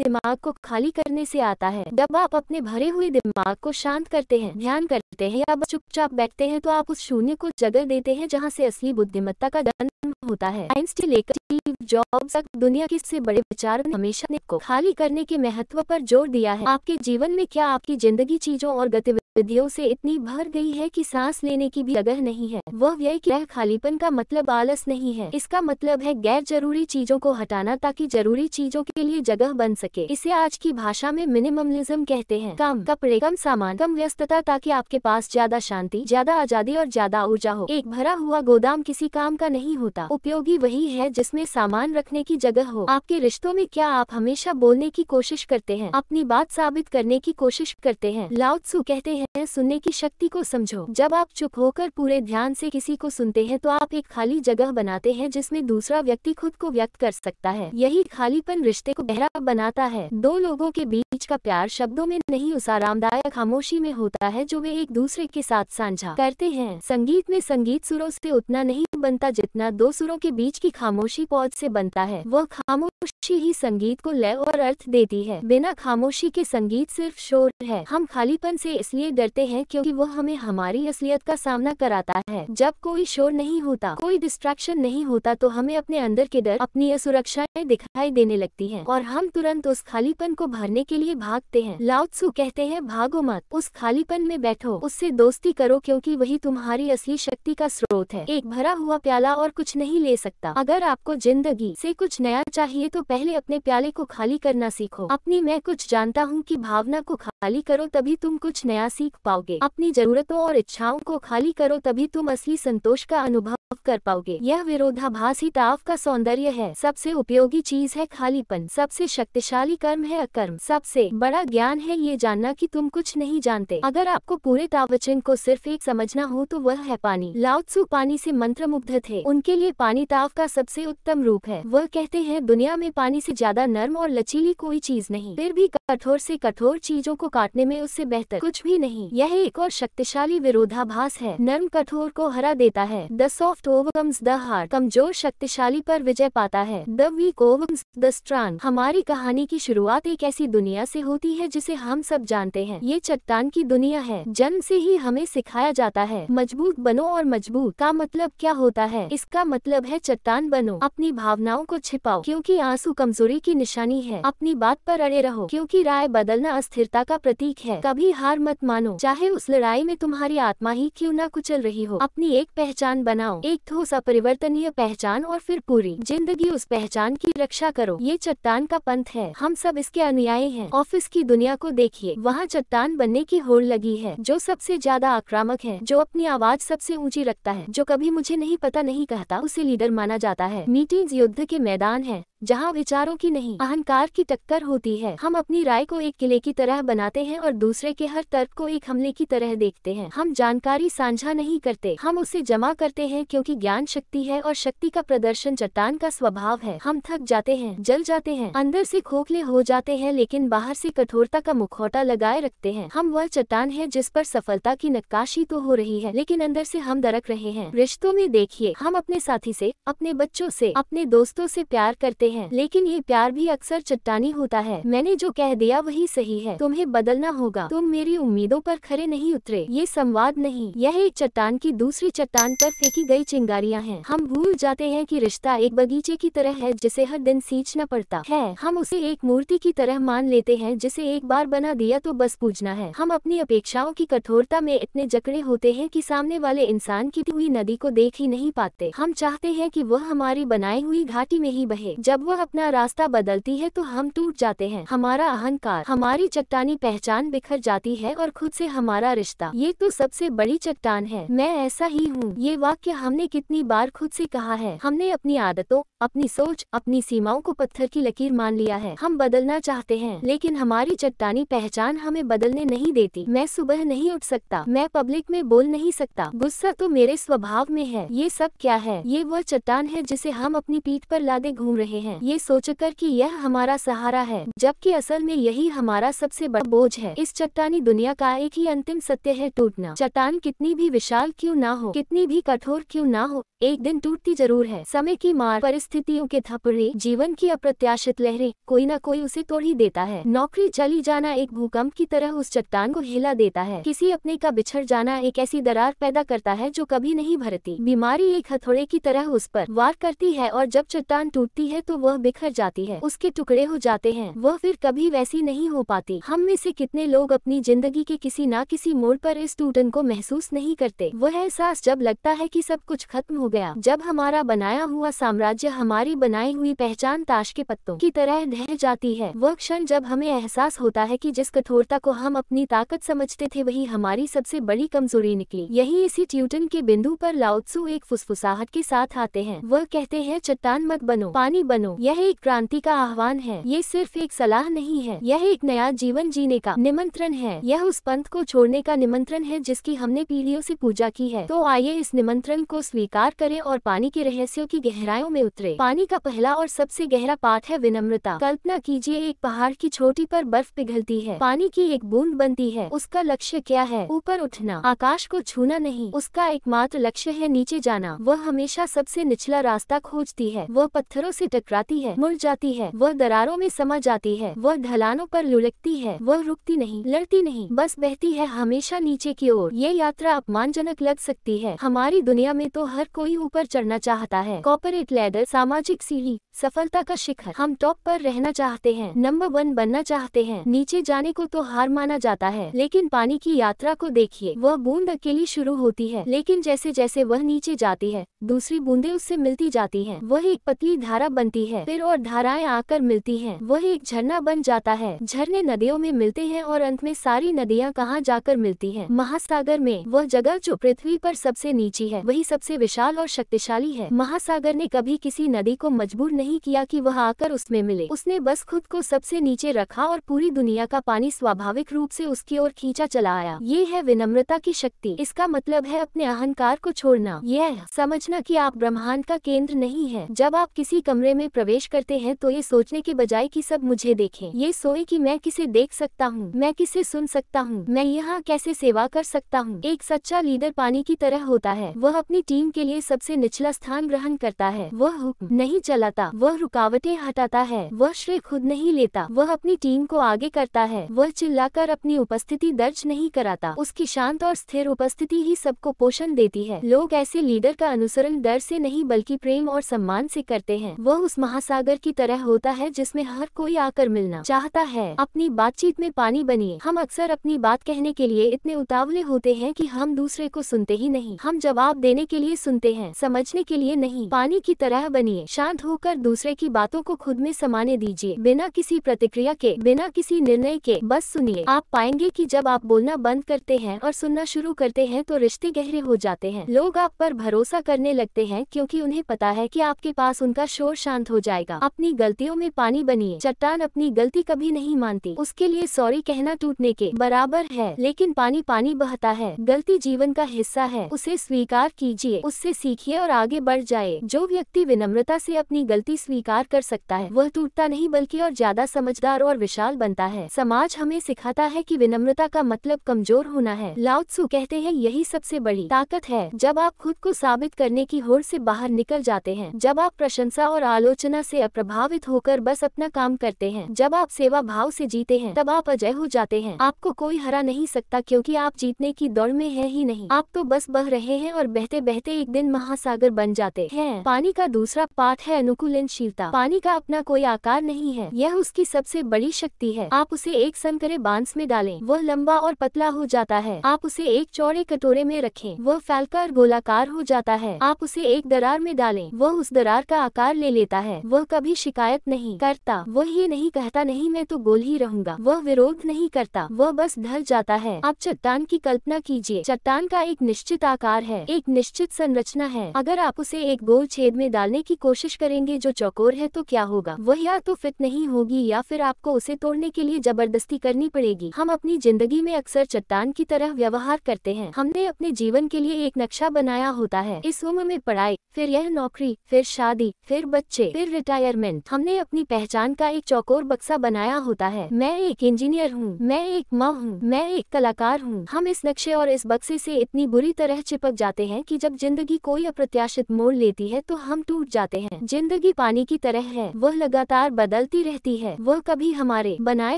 दिमाग को खाली करने से आता है। जब आप अपने भरे हुए दिमाग को शांत करते हैं, ध्यान करते हैं या बस चुपचाप बैठते हैं तो आप उस शून्य को जगह देते हैं जहाँ से असली बुद्धिमत्ता का जन्म होता है। आइंस्टीन लेकर स्टीव जॉब्स तक दुनिया के सबसे बड़े विचारक ने हमेशा दिमाग को खाली करने के महत्व पर जोर दिया है। आपके जीवन में क्या आपकी जिंदगी चीजों और गतिविधियों से इतनी भर गई है कि सांस लेने की भी जगह नहीं है? वह व्यय कि खालीपन का मतलब आलस नहीं है, इसका मतलब है गैर जरूरी चीजों को हटाना ताकि जरूरी चीजों के लिए जगह बन सके। इसे आज की भाषा में मिनिमलिज्म कहते हैं। कम कपड़े, कम सामान, कम व्यस्तता ताकि आपके पास ज्यादा शांति, ज्यादा आजादी और ज्यादा ऊर्जा हो। एक भरा हुआ गोदाम किसी काम का नहीं होता। उपयोगी वही है जिसमें सामान रखने की जगह हो। आपके रिश्तों में क्या आप हमेशा बोलने की कोशिश करते हैं, अपनी बात साबित करने की कोशिश करते हैं? लाओ त्सु कहते हैं, सुनने की शक्ति को समझो। जब आप चुप होकर पूरे ध्यान से किसी को सुनते हैं तो आप एक खाली जगह बनाते हैं जिसमें दूसरा व्यक्ति खुद को व्यक्त कर सकता है। यही खालीपन रिश्ते को गहरा बनाता है। दो लोगों के बीच का प्यार शब्दों में नहीं, उस आरामदायक खामोशी में होता है जो वे एक दूसरे के साथ साझा करते हैं। संगीत में संगीत सुरों से उतना नहीं बनता जितना दो सुरों के बीच की खामोशी पौध से बनता है। वह खामोशी ही संगीत को लय और अर्थ देती है। बिना खामोशी के संगीत सिर्फ शोर है। हम खालीपन से इसलिए डरते हैं क्योंकि वह हमें हमारी असलियत का सामना कराता है। जब कोई शोर नहीं होता, कोई डिस्ट्रैक्शन नहीं होता तो हमें अपने अंदर के डर, अपनी असुरक्षाएं दिखाई देने लगती हैं और हम तुरंत उस खालीपन को भरने के लिए भागते हैं। लाओ त्सु कहते हैं, भागो मत, उस खालीपन में बैठो, उससे दोस्ती करो क्योंकि वही तुम्हारी असली शक्ति का स्रोत है। एक भरा हुआ प्याला और कुछ नहीं ले सकता। अगर आपको जिंदगी से कुछ नया चाहिए तो पहले अपने प्याले को खाली करना सीखो। अपनी मैं कुछ जानता हूँ की भावना को खाली करो तभी तुम कुछ नया सीख पाओगे। अपनी जरूरतों और इच्छाओं को खाली करो तभी तुम असली संतोष का अनुभव कर पाओगे। यह विरोधाभास ही ताव का सौंदर्य है। सबसे उपयोगी चीज है खालीपन, सबसे शक्तिशाली कर्म है अकर्म, सबसे बड़ा ज्ञान है ये जानना कि तुम कुछ नहीं जानते। अगर आपको पूरे तावचिन को सिर्फ एक समझना हो तो वह है पानी। लाओ त्सु पानी से मंत्रमुग्ध थे। उनके लिए पानी ताव का सबसे उत्तम रूप है। वह कहते हैं, दुनिया में पानी से ज्यादा नर्म और लचीली कोई चीज नहीं, फिर भी कठोर से कठोर चीजों को काटने में उससे बेहतर कुछ भी नहीं। यह एक और शक्तिशाली विरोधाभास है। नर्म कठोर को हरा देता है। The soft overcomes the hard. कमजोर शक्तिशाली पर विजय पाता है। The weak overcomes the strong. हमारी कहानी की शुरुआत एक ऐसी दुनिया से होती है जिसे हम सब जानते हैं। ये चट्टान की दुनिया है। जन्म से ही हमें सिखाया जाता है, मजबूत बनो, और मजबूत का मतलब क्या होता है? इसका मतलब है चट्टान बनो। अपनी भावनाओं को छिपाओ क्योंकि आंसू कमजोरी की निशानी है। अपनी बात पर अड़े रहो क्योंकि राय बदलना अस्थिरता का प्रतीक है। कभी हार मत मानो, चाहे उस लड़ाई में तुम्हारी आत्मा ही क्यों न कुचल रही हो। अपनी एक पहचान बनाओ, एक ठोस अपरिवर्तनीय पहचान, और फिर पूरी जिंदगी उस पहचान की रक्षा करो। ये चट्टान का पंथ है, हम सब इसके अनुयायी हैं। ऑफिस की दुनिया को देखिए, वहाँ चट्टान बनने की होड़ लगी है। जो सबसे ज्यादा आक्रामक है, जो अपनी आवाज सबसे ऊंची रखता है, जो कभी मुझे नहीं पता नहीं कहता, उसे लीडर माना जाता है। मीटिंग्स युद्ध के मैदान है जहाँ विचारों की नहीं, अहंकार की टक्कर होती है। हम अपनी राय को एक किले की तरह बनाते हैं और दूसरे के हर तर्क को एक हमले की तरह देखते हैं। हम जानकारी साझा नहीं करते, हम उसे जमा करते हैं क्योंकि ज्ञान शक्ति है और शक्ति का प्रदर्शन चट्टान का स्वभाव है। हम थक जाते हैं, जल जाते हैं, अंदर से खोखले हो जाते हैं, लेकिन बाहर से कठोरता का मुखौटा लगाए रखते हैं। हम वह चट्टान है जिस पर सफलता की नक्काशी तो हो रही है, लेकिन अंदर से हम दरक रहे हैं। रिश्तों में देखिए, हम अपने साथी से, अपने बच्चों से, अपने दोस्तों से प्यार करते हैं, लेकिन ये प्यार भी अक्सर चट्टानी होता है। मैंने जो कह दिया वही सही है, तुम्हें बदलना होगा, तुम मेरी उम्मीदों पर खरे नहीं उतरे। ये संवाद नहीं, यह एक चट्टान की दूसरी चट्टान पर फेंकी गई चिंगारियां हैं। हम भूल जाते हैं कि रिश्ता एक बगीचे की तरह है जिसे हर दिन सींचना पड़ता है। हम उसे एक मूर्ति की तरह मान लेते हैं जिसे एक बार बना दिया तो बस पूजना है। हम अपनी अपेक्षाओं की कठोरता में इतने जकड़े होते हैं कि सामने वाले इंसान की हुई नदी को देख ही नहीं पाते। हम चाहते हैं कि वह हमारी बनाई हुई घाटी में ही बहे। जब वह अपना रास्ता बदलती है तो हम टूट जाते हैं। हमारा अहंकार, हमारी चट्टानी पहचान बिखर जाती है और खुद से हमारा रिश्ता। ये तो सबसे बड़ी चट्टान है, मैं ऐसा ही हूँ। ये वाक्य हमने कितनी बार खुद से कहा है। हमने अपनी आदतों, अपनी सोच, अपनी सीमाओं को पत्थर की लकीर मान लिया है। हम बदलना चाहते हैं लेकिन हमारी चट्टानी पहचान हमें बदलने नहीं देती। मैं सुबह नहीं उठ सकता, मैं पब्लिक में बोल नहीं सकता, गुस्सा तो मेरे स्वभाव में है। ये सब क्या है? ये वह चट्टान है जिसे हम अपनी पीठ पर लादे घूम रहे हैं। हैं, ये सोचकर कि यह हमारा सहारा है, जबकि असल में यही हमारा सबसे बड़ा बोझ है। इस चट्टानी दुनिया का एक ही अंतिम सत्य है, टूटना। चट्टान कितनी भी विशाल क्यों ना हो, कितनी भी कठोर क्यों ना हो, एक दिन टूटती जरूर है। समय की मार, परिस्थितियों के थप्पड़े, जीवन की अप्रत्याशित लहरें, कोई न कोई उसे तोड़ ही देता है। नौकरी चली जाना एक भूकंप की तरह उस चट्टान को हिला देता है। किसी अपने का बिछड़ जाना एक ऐसी दरार पैदा करता है जो कभी नहीं भरती। बीमारी एक हथौड़े की तरह उस पर वार करती है और जब चट्टान टूटती है तो वह बिखर जाती है, उसके टुकड़े हो जाते हैं, वह फिर कभी वैसी नहीं हो पाती। हम में से कितने लोग अपनी जिंदगी के किसी न किसी मोड़ पर इस टूटन को महसूस नहीं करते। वह एहसास जब लगता है कि सब कुछ खत्म हो गया, जब हमारा बनाया हुआ साम्राज्य, हमारी बनाई हुई पहचान ताश के पत्तों की तरह ढह जाती है। वह क्षण जब हमें एहसास होता है कि जिस कठोरता को हम अपनी ताकत समझते थे वही हमारी सबसे बड़ी कमजोरी निकली। यही इसी ट्यूटन के बिंदु पर लाओ त्सु एक फुसफुसाहट के साथ आते हैं। वह कहते हैं, चट्टान मत बनो, पानी बनो। यह एक क्रांति का आह्वान है, ये सिर्फ एक सलाह नहीं है, यह एक नया जीवन जीने का निमंत्रण है। यह उस पंथ को छोड़ने का निमंत्रण है जिसकी हमने पीढ़ियों से पूजा की है। तो आइए इस निमंत्रण को स्वीकार करें और पानी के रहस्यों की गहराइयों में उतरे। पानी का पहला और सबसे गहरा पाठ है विनम्रता। कल्पना कीजिए, एक पहाड़ की चोटी पर बर्फ पिघलती है, पानी की एक बूंद बनती है। उसका लक्ष्य क्या है? ऊपर उठना, आकाश को छूना नहीं। उसका एकमात्र लक्ष्य है नीचे जाना। वह हमेशा सबसे निचला रास्ता खोजती है। वह पत्थरों से टकराती है, मुड़ जाती है, वह दरारों में समा जाती है, वह ढलानों पर लुढ़कती है। वह रुकती नहीं, लड़ती नहीं, बस बहती है हमेशा नीचे की ओर। ये यात्रा अपमानजनक लग सकती है। हमारी दुनिया में तो हर कोई ऊपर चढ़ना चाहता है। कॉर्पोरेट लैडर, सामाजिक सीढ़ी, सफलता का शिखर। हम टॉप पर रहना चाहते हैं, नंबर 1 बनना चाहते हैं। नीचे जाने को तो हार माना जाता है, लेकिन पानी की यात्रा को देखिए। वह बूंद अकेली शुरू होती है, लेकिन जैसे जैसे वह नीचे जाती है दूसरी बूंदें उससे मिलती जाती हैं। वह एक पतली धारा बनती है, फिर और धाराएं आकर मिलती हैं। वह एक झरना बन जाता है, झरने नदियों में मिलते हैं और अंत में सारी नदियां कहाँ जाकर मिलती हैं? महासागर में। वह जगह जो पृथ्वी पर सबसे नीची है वही सबसे विशाल और शक्तिशाली है। महासागर ने कभी किसी नदी को मजबूर नहीं किया कि वह आकर उसमें मिले। उसने बस खुद को सबसे नीचे रखा और पूरी दुनिया का पानी स्वाभाविक रूप से उसकी ओर खींचा चला आया। ये है विनम्रता की शक्ति। इसका मतलब है अपने अहंकार को छोड़ना, यह समझना कि आप ब्रह्मांड का केंद्र नहीं है। जब आप किसी कमरे में प्रवेश करते हैं तो ये सोचने के बजाय कि सब मुझे देखें, ये सोए कि मैं किसे देख सकता हूँ, मैं किसे सुन सकता हूँ, मैं यहाँ कैसे सेवा कर सकता हूँ। एक सच्चा लीडर पानी की तरह होता है। वह अपनी टीम के लिए सबसे निचला स्थान ग्रहण करता है। वह हुक्म नहीं चलाता, वह रुकावटें हटाता है, वह श्रेय खुद नहीं लेता, वह अपनी टीम को आगे करता है। वह चिल्लाकर अपनी उपस्थिति दर्ज नहीं कराता, उसकी शांत और स्थिर उपस्थिति ही सबको पोषण देती है। लोग ऐसे लीडर का अनुसरण डर से नहीं बल्कि प्रेम और सम्मान से करते हैं। वह उस महासागर की तरह होता है जिसमें हर कोई आकर मिलना चाहता है। अपनी बातचीत में पानी बनिए। हम अक्सर अपनी बात कहने के लिए इतने उतावले होते हैं कि हम दूसरे को सुनते ही नहीं। हम जवाब देने के लिए सुनते हैं, समझने के लिए नहीं। पानी की तरह बनिए, शांत होकर दूसरे की बातों को खुद में समाने दीजिए, बिना किसी प्रतिक्रिया के, बिना किसी निर्णय के, बस सुनिए। आप पाएंगे कि जब आप बोलना बंद करते हैं और सुनना शुरू करते हैं तो रिश्ते गहरे हो जाते हैं। लोग आप पर भरोसा करने लगते हैं क्योंकि उन्हें पता है कि आपके पास उनका शोर शांत हो जाएगा। अपनी गलतियों में पानी बनिए। चट्टान अपनी गलती कभी नहीं मानती, उसके लिए सॉरी कहना टूटने के बराबर है, लेकिन पानी पानी बहता है। गलती जीवन का हिस्सा है, उसे स्वीकार कीजिए, उससे सीखिए और आगे बढ़ जाए। जो व्यक्ति विनम्रता से अपनी गलती स्वीकार कर सकता है वह टूटता नहीं बल्कि और ज्यादा समझदार और विशाल बनता है। समाज हमें सिखाता है कि विनम्रता का मतलब कमजोर होना है। लाओ त्सु कहते हैं यही सबसे बड़ी ताकत है। जब आप खुद को साबित करने की होड़ से बाहर निकल जाते हैं, जब आप प्रशंसा और आलोचना से अप्रभावित होकर बस अपना काम करते हैं, जब आप सेवा भाव से जीते हैं, तब आप अजय हो जाते हैं। आपको कोई हरा नहीं सकता क्योंकि आप जीतने की दौड़ में है ही नहीं। आप तो बस बह रहे हैं और बहते बहते एक दिन महासागर बन जाते हैं। पानी का दूसरा पाठ है अनुकूलनशीलता। पानी का अपना कोई आकार नहीं है, यह उसकी सबसे बड़ी शक्ति है। आप उसे एक संकरे बांस में डालें, वह लंबा और पतला हो जाता है। आप उसे एक चौड़े कटोरे में रखें, वह फैलकर गोलाकार हो जाता है। आप उसे एक दरार में डालें, वह उस दरार का आकार ले लेता है। वह कभी शिकायत नहीं करता, वह ये नहीं कहता नहीं मैं तो गोल ही रहूंगा, वह विरोध नहीं करता, वह बस ढल जाता है। आप चट्टान की कल्पना कीजिए। चट्टान का एक निश्चित आकार है, एक निश्चित संरचना है। अगर आप उसे एक गोल छेद में डालने की कोशिश करेंगे जो जो चौकोर है तो क्या होगा, वह या तो फिट नहीं होगी या फिर आपको उसे तोड़ने के लिए जबरदस्ती करनी पड़ेगी। हम अपनी जिंदगी में अक्सर चट्टान की तरह व्यवहार करते हैं। हमने अपने जीवन के लिए एक नक्शा बनाया होता है। इस उम्र में पढ़ाई, फिर यह नौकरी, फिर शादी, फिर बच्चे, फिर रिटायरमेंट। हमने अपनी पहचान का एक चौकोर बक्सा बनाया होता है। मैं एक इंजीनियर हूँ, मैं एक माँ हूँ, मैं एक कलाकार हूँ। हम इस नक्शे और इस बक्से से इतनी बुरी तरह चिपक जाते हैं कि जब जिंदगी कोई अप्रत्याशित मोड़ लेती है तो हम टूट जाते हैं। जिंदगी पानी की तरह है, वह लगातार बदलती रहती है। वह कभी हमारे बनाए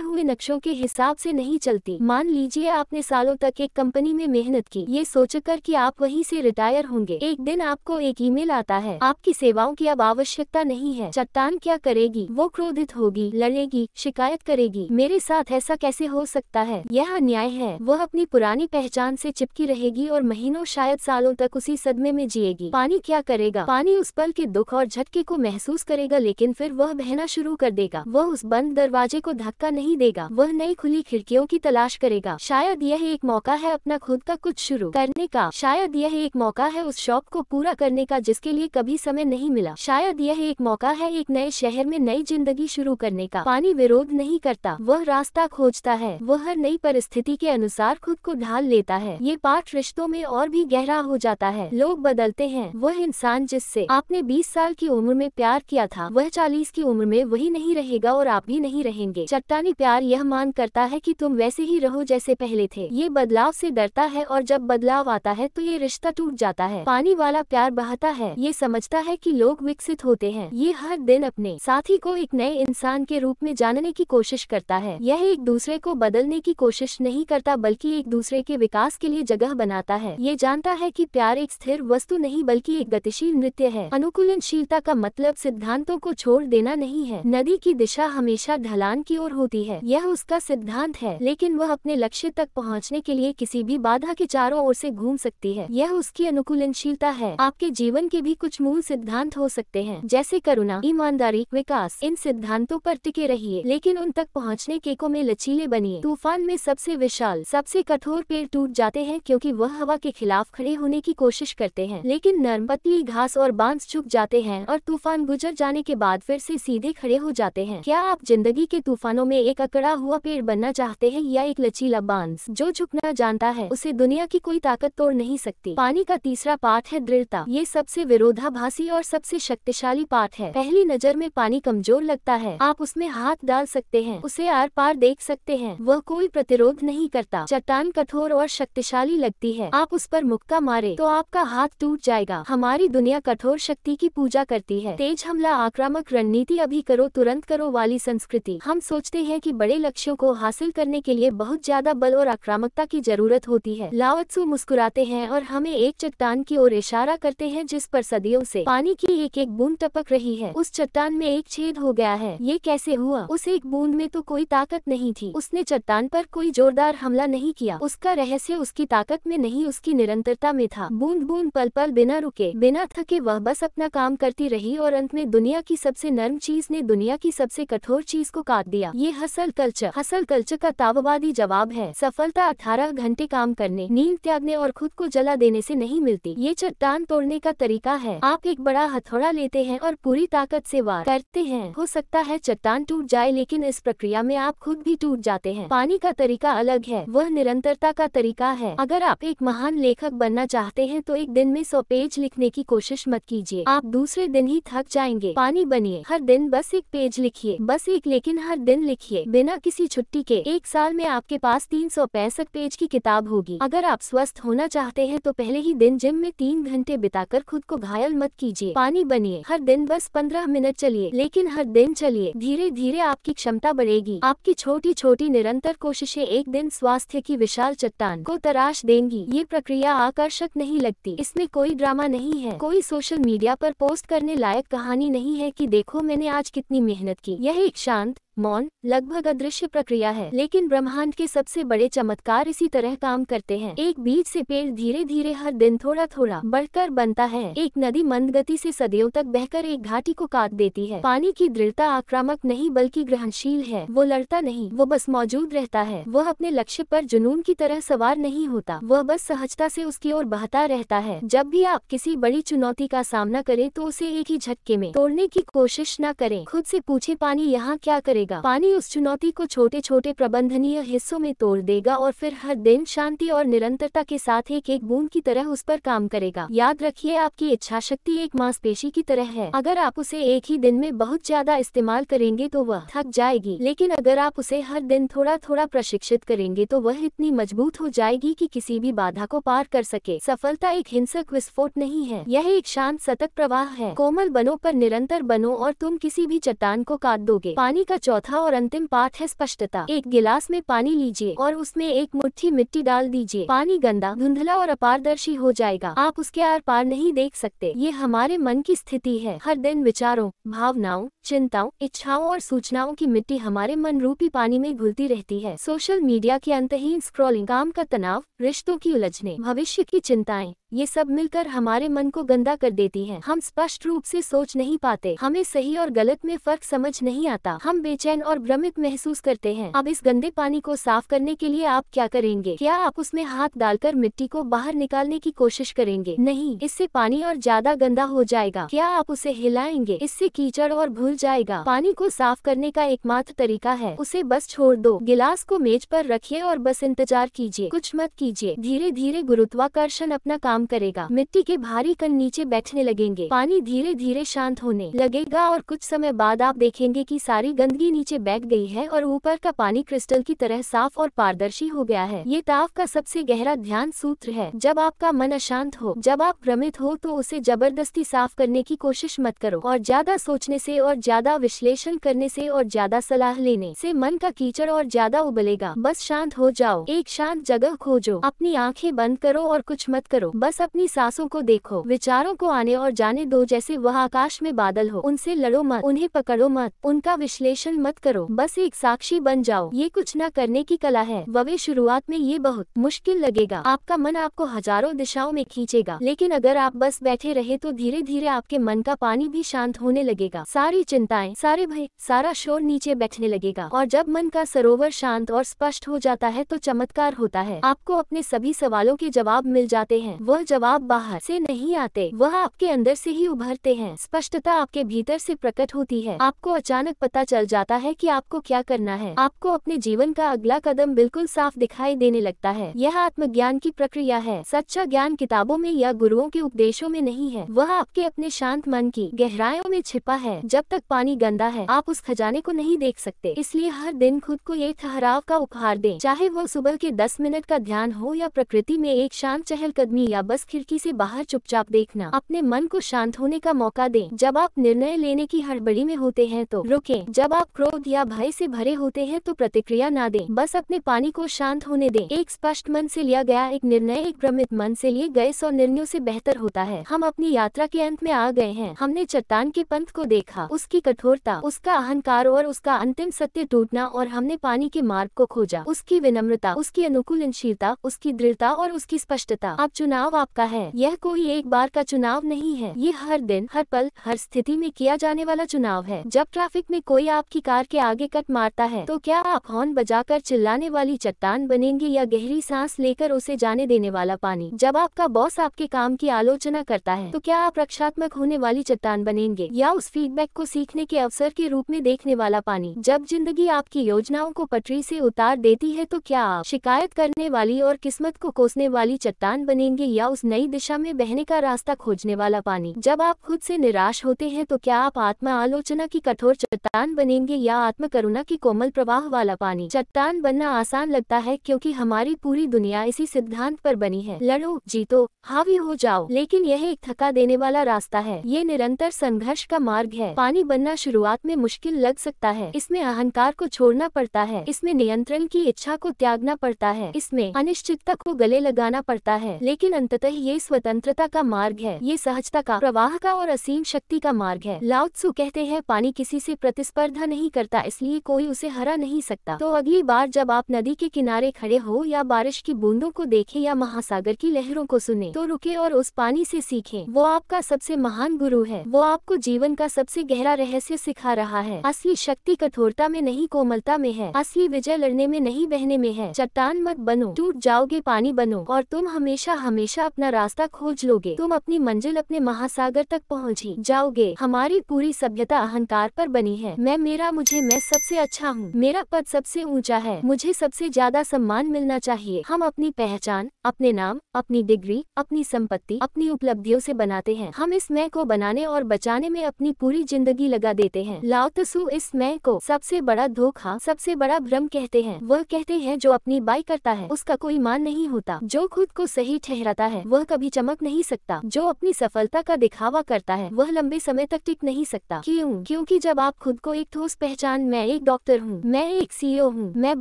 हुए नक्शों के हिसाब से नहीं चलती। मान लीजिए आपने सालों तक एक कंपनी में मेहनत की, ये सोचकर कि आप वहीं से रिटायर होंगे। एक दिन आपको एक ईमेल आता है, आपकी सेवाओं की अब आवश्यकता नहीं है। चट्टान क्या करेगी? वो क्रोधित होगी, लड़ेगी, शिकायत करेगी। मेरे साथ ऐसा कैसे हो सकता है? यह अन्याय है। वह अपनी पुरानी पहचान से चिपकी रहेगी और महीनों शायद सालों तक उसी सदमे में जिएगी। पानी क्या करेगा? पानी उस पल के दुख और झटके को महसूस करेगा, लेकिन फिर वह बहना शुरू कर देगा। वह उस बंद दरवाजे को धक्का नहीं देगा, वह नई खुली खिड़कियों की तलाश करेगा। शायद यह एक मौका है अपना खुद का कुछ शुरू करने का। शायद यह एक मौका है उस शौक को पूरा करने का जिसके लिए कभी समय नहीं मिला। शायद यह एक मौका है एक नए शहर में नई जिंदगी शुरू करने का। पानी विरोध नहीं करता, वह रास्ता खोजता है। वह हर नई परिस्थिति के अनुसार खुद को ढाल लेता है। ये पाठ रिश्तों में और भी गहरा हो जाता है। लोग बदलते हैं। वह इंसान जिससे आपने 20 साल की उम्र में प्यार किया था, वह 40 की उम्र में वही नहीं रहेगा और आप भी नहीं रहेंगे। चट्टानी प्यार यह मान करता है कि तुम वैसे ही रहो जैसे पहले थे। ये बदलाव से डरता है और जब बदलाव आता है तो ये रिश्ता टूट जाता है। पानी वाला प्यार बहता है, ये समझता है कि लोग विकसित होते हैं। ये हर दिन अपने साथी को एक नए इंसान के रूप में जानने की कोशिश करता है। यह एक दूसरे को बदलने की कोशिश नहीं करता बल्कि एक दूसरे के विकास के लिए जगह बनाता है। ये जानता है कि प्यार एक स्थिर वस्तु नहीं बल्कि एक गतिशील नृत्य है। अनुकूलनशीलता का मतलब सिद्धांतों को छोड़ देना नहीं है। नदी की दिशा हमेशा ढलान की ओर होती है, यह उसका सिद्धांत है, लेकिन वह अपने लक्ष्य तक पहुंचने के लिए किसी भी बाधा के चारों ओर से घूम सकती है। यह उसकी अनुकूलनशीलता है। आपके जीवन के भी कुछ मूल सिद्धांत हो सकते हैं, जैसे करुणा, ईमानदारी, विकास। इन सिद्धांतों पर टिके रहिए, लेकिन उन तक पहुंचने के को में लचीले बनिए। तूफान में सबसे विशाल, सबसे कठोर पेड़ टूट जाते हैं क्योंकि वह हवा के खिलाफ खड़े होने की कोशिश करते हैं, लेकिन नर्म पतली घास और बांस झुक जाते हैं और तूफान गुजर जाने के बाद फिर से सीधे खड़े हो जाते हैं। क्या आप जिंदगी के तूफानों में एक अकड़ा हुआ पेड़ बनना चाहते हैं या एक लचीला बांस जो झुकना जानता है? उसे दुनिया की कोई ताकत तोड़ नहीं सकती। पानी का तीसरा पाठ है दृढ़ता। ये सबसे विरोधाभासी और सबसे शक्तिशाली पाठ है। पहली नजर में पानी कमजोर लगता है, आप उसमें हाथ डाल सकते हैं, उसे आर पार देख सकते हैं, वह कोई प्रतिरोध नहीं करता। चट्टान कठोर और शक्तिशाली लगती है, आप उस पर मुक्का मारे तो आपका हाथ टूट जाएगा। हमारी दुनिया कठोर शक्ति की पूजा करती है। तेज हमला, आक्रामक रणनीति, अभी करो तुरंत करो वाली संस्कृति। हम सोचते हैं कि बड़े लक्ष्यों को हासिल करने के लिए बहुत ज्यादा बल और आक्रामकता की जरूरत होती है। लाओ त्सु मुस्कुराते हैं और हमें एक चट्टान की ओर इशारा करते हैं जिस पर सदियों से पानी की एक एक बूंद टपक रही है। उस चट्टान में एक छेद हो गया है। ये कैसे हुआ? उस एक बूंद में तो कोई ताकत नहीं थी। उसने चट्टान पर कोई जोरदार हमला नहीं किया। उसका रहस्य उसकी ताकत में नहीं, उसकी निरंतरता में था। बूंद बूंद पल पल बिना रुके, बिना थके वह बस अपना काम करती रही और अंत में दुनिया की सबसे नर्म चीज ने दुनिया की सबसे कठोर चीज को काट दिया। ये हसल कल्चर का ताववादी जवाब है। सफलता 18 घंटे काम करने, नींद त्यागने और खुद को जला देने से नहीं मिलती। ये चट्टान तोड़ने का तरीका है। आप एक बड़ा हथौड़ा लेते हैं और पूरी ताकत से वार करते हैं। हो सकता है चट्टान टूट जाए, लेकिन इस प्रक्रिया में आप खुद भी टूट जाते हैं। पानी का तरीका अलग है, वह निरंतरता का तरीका है। अगर आप एक महान लेखक बनना चाहते हैं तो एक दिन में 100 पेज लिखने की कोशिश मत कीजिए, आप दूसरे दिन ही थक जाएंगे। पानी बनिए, हर दिन बस एक पेज लिखिए, बस एक, लेकिन हर दिन लिखिए बिना किसी छुट्टी के। एक साल में आपके पास 365 पेज की किताब होगी। अगर आप स्वस्थ होना चाहते हैं तो पहले ही दिन जिम में 3 घंटे बिताकर खुद को घायल मत कीजिए। पानी बनिए, हर दिन बस 15 मिनट चलिए, लेकिन हर दिन चलिए। धीरे धीरे आपकी क्षमता बढ़ेगी। आपकी छोटी छोटी निरंतर कोशिशें एक दिन स्वास्थ्य की विशाल चट्टान को तराश देंगी। ये प्रक्रिया आकर्षक नहीं लगती, इसमें कोई ड्रामा नहीं है, कोई सोशल मीडिया पर पोस्ट करने लायक कहानी नहीं है कि देखो मैंने आज कितनी मेहनत की। यह एक शांत, मौन, लगभग अदृश्य प्रक्रिया है, लेकिन ब्रह्मांड के सबसे बड़े चमत्कार इसी तरह काम करते हैं। एक बीज से पेड़ धीरे धीरे हर दिन थोड़ा थोड़ा बढ़कर बनता है। एक नदी मंद गति से सदियों तक बहकर एक घाटी को काट देती है। पानी की दृढ़ता आक्रामक नहीं बल्कि ग्रहणशील है। वो लड़ता नहीं, वो बस मौजूद रहता है। वह अपने लक्ष्य पर जुनून की तरह सवार नहीं होता, वह बस सहजता से उसकी ओर बहता रहता है। जब भी आप किसी बड़ी चुनौती का सामना करें तो उसे एक ही झटके में तोड़ने की कोशिश न करें। खुद से पूछे, पानी यहाँ क्या करेगा? पानी उस चुनौती को छोटे छोटे प्रबंधनीय हिस्सों में तोड़ देगा और फिर हर दिन शांति और निरंतरता के साथ एक एक बूंद की तरह उस पर काम करेगा। याद रखिए, आपकी इच्छा शक्ति एक मांसपेशी की तरह है। अगर आप उसे एक ही दिन में बहुत ज्यादा इस्तेमाल करेंगे तो वह थक जाएगी, लेकिन अगर आप उसे हर दिन थोड़ा थोड़ा प्रशिक्षित करेंगे तो वह इतनी मजबूत हो जाएगी कि किसी भी बाधा को पार कर सके। सफलता एक हिंसक विस्फोट नहीं है, यह एक शांत सतत प्रवाह है। कोमल बनो पर निरंतर बनो और तुम किसी भी चट्टान को काट दोगे। पानी का चौथा और अंतिम पाठ है स्पष्टता। एक गिलास में पानी लीजिए और उसमें एक मुट्ठी मिट्टी डाल दीजिए। पानी गंदा, धुंधला और अपारदर्शी हो जाएगा, आप उसके आर पार नहीं देख सकते। ये हमारे मन की स्थिति है। हर दिन विचारों, भावनाओं, चिंताओं, इच्छाओं और सूचनाओं की मिट्टी हमारे मन रूपी पानी में घुलती रहती है। सोशल मीडिया की अंतहीन स्क्रॉलिंग, काम का तनाव, रिश्तों की उलझने, भविष्य की चिंताएं, ये सब मिलकर हमारे मन को गंदा कर देती हैं। हम स्पष्ट रूप से सोच नहीं पाते, हमें सही और गलत में फर्क समझ नहीं आता, हम बेचैन और भ्रमित महसूस करते हैं। अब इस गंदे पानी को साफ करने के लिए आप क्या करेंगे? क्या आप उसमें हाथ डालकर मिट्टी को बाहर निकालने की कोशिश करेंगे? नहीं, इससे पानी और ज्यादा गंदा हो जाएगा। क्या आप उसे हिलाएंगे? इससे कीचड़ और घुल जाएगा। पानी को साफ करने का एकमात्र तरीका है, उसे बस छोड़ दो। गिलास को मेज पर रखिए और बस इंतजार कीजिए, कुछ मत कीजिए। धीरे धीरे गुरुत्वाकर्षण अपना काम करेगा, मिट्टी के भारी कण नीचे बैठने लगेंगे, पानी धीरे धीरे शांत होने लगेगा और कुछ समय बाद आप देखेंगे कि सारी गंदगी नीचे बैठ गई है और ऊपर का पानी क्रिस्टल की तरह साफ और पारदर्शी हो गया है। ये ताव का सबसे गहरा ध्यान सूत्र है। जब आपका मन अशांत हो, जब आप भ्रमित हो, तो उसे जबरदस्ती साफ करने की कोशिश मत करो। और ज्यादा सोचने से और ज्यादा विश्लेषण करने से और ज्यादा सलाह लेने से मन का कीचड़ और ज्यादा उबलेगा। बस शांत हो जाओ, एक शांत जगह खोजो, अपनी आंखें बंद करो और कुछ मत करो, बस अपनी सांसों को देखो। विचारों को आने और जाने दो जैसे वह आकाश में बादल हो। उनसे लड़ो मत, उन्हें पकड़ो मत, उनका विश्लेषण मत करो, बस एक साक्षी बन जाओ। ये कुछ न करने की कला है। वह शुरुआत में ये बहुत मुश्किल लगेगा, आपका मन आपको हजारों दिशाओं में खींचेगा, लेकिन अगर आप बस बैठे रहे तो धीरे धीरे आपके मन का पानी भी शांत होने लगेगा। सारी चिंताएं, सारे भय, सारा शोर नीचे बैठने लगेगा और जब मन का सरोवर शांत और स्पष्ट हो जाता है तो चमत्कार होता है। आपको अपने सभी सवालों के जवाब मिल जाते हैं। वह जवाब बाहर से नहीं आते, वह आपके अंदर से ही उभरते हैं। स्पष्टता आपके भीतर से प्रकट होती है। आपको अचानक पता चल जाता है कि आपको क्या करना है। आपको अपने जीवन का अगला कदम बिल्कुल साफ दिखाई देने लगता है। यह आत्मज्ञान की प्रक्रिया है। सच्चा ज्ञान किताबों में या गुरुओं के उपदेशों में नहीं है, वह आपके अपने शांत मन की गहराइयों में छिपा है। जब तक पानी गंदा है, आप उस खजाने को नहीं देख सकते। इसलिए हर दिन खुद को एक ठहराव का उपहार दें, चाहे वो सुबह के 10 मिनट का ध्यान हो या प्रकृति में एक शांत चहलकदमी या बस खिड़की से बाहर चुपचाप देखना। अपने मन को शांत होने का मौका दें। जब आप निर्णय लेने की हड़बड़ी में होते हैं तो रुकें। जब आप क्रोध या भय से भरे होते हैं तो प्रतिक्रिया ना दें, बस अपने पानी को शांत होने दें। एक स्पष्ट मन से लिया गया एक निर्णय एक भ्रमित मन से लिए गए 100 निर्णयों से बेहतर होता है। हम अपनी यात्रा के अंत में आ गए हैं। हमने चट्टान के पंथ को देखा, उसकी कठोरता, उसका अहंकार और उसका अंतिम सत्य टूटना, और हमने पानी के मार्ग को खोजा, उसकी विनम्रता, उसकी अनुकूलनशीलता, उसकी दृढ़ता और उसकी स्पष्टता। अब चुनाव आपका है। यह कोई एक बार का चुनाव नहीं है, ये हर दिन, हर पल, हर स्थिति में किया जाने वाला चुनाव है। जब ट्रैफिक में कोई आपकी कार के आगे कट मारता है तो क्या आप हॉर्न बजाकर चिल्लाने वाली चट्टान बनेंगे या गहरी सांस लेकर उसे जाने देने वाला पानी? जब आपका बॉस आपके काम की आलोचना करता है तो क्या आप रक्षात्मक होने वाली चट्टान बनेंगे या उस फीडबैक को सीखने के अवसर के रूप में देखने वाला पानी? जब जिंदगी आपकी योजनाओं को पटरी से उतार देती है तो क्या आप शिकायत करने वाली और किस्मत को कोसने वाली चट्टान बनेंगे या उस नई दिशा में बहने का रास्ता खोजने वाला पानी? जब आप खुद से निराश होते हैं तो क्या आप आत्मा आलोचना की कठोर चट्टान बनेंगे या आत्म करुणा की कोमल प्रवाह वाला पानी? चट्टान बनना आसान लगता है क्योंकि हमारी पूरी दुनिया इसी सिद्धांत पर बनी है, लड़ो, जीतो, हावी हो जाओ। लेकिन यह एक थका देने वाला रास्ता है। ये निरंतर संघर्ष का मार्ग है। पानी बनना शुरुआत में मुश्किल लग सकता है। इसमें अहंकार को छोड़ना पड़ता है, इसमें नियंत्रण की इच्छा को त्यागना पड़ता है, इसमें अनिश्चितता को गले लगाना पड़ता है, लेकिन अंततः ये स्वतंत्रता का मार्ग है, ये सहजता का, प्रवाह का और असीम शक्ति का मार्ग है। लाओ त्सु कहते हैं, पानी किसी से प्रतिस्पर्धा नहीं करता, इसलिए कोई उसे हरा नहीं सकता। तो अगली बार जब आप नदी के किनारे खड़े हो या बारिश की बूंदों को देखें या महासागर की लहरों को सुने, तो रुके और उस पानी से सीखें। वो आपका सबसे महान गुरु है, वो आपको जीवन का सबसे गहरा रहस्य सिखा रहा है। असली शक्ति कठोरता में नहीं, कोमलता में है। असली विजय लड़ने में नहीं, बहने में है। चट्टान मत बनो, टूट जाओगे, पानी बनो और तुम हमेशा हमेशा अपना रास्ता खोज लोगे। तुम अपनी मंजिल, अपने महासागर तक पहुँच ही जाओगे। हमारी पूरी सभ्यता अहंकार पर बनी है। मैं, मेरा, मुझे, मैं सबसे अच्छा हूँ, मेरा पद सबसे ऊंचा है, मुझे सबसे ज्यादा सम्मान मिलना चाहिए। हम अपनी पहचान, अपने नाम, अपनी डिग्री, अपनी संपत्ति, अपनी उपलब्धियों से बनाते हैं। हम इस मैं को बनाने और बचाने में अपनी पूरी जिंदगी लगा देते हैं। लाओ त्सु इस मैं को सबसे बड़ा धोखा, सबसे बड़ा भ्रम कहते हैं। वह कहते हैं जो अपनी बाई करता है उसका कोई मान नहीं होता, जो खुद को सही ठहराता है वह कभी चमक नहीं सकता, जो अपनी सफलता का दिखावा करता है वह लंबे समय तक टिक नहीं सकता। क्यों? क्योंकि जब आप खुद को एक ठोस पहचान, मैं एक डॉक्टर हूँ, मैं एक सीईओ हूँ, मैं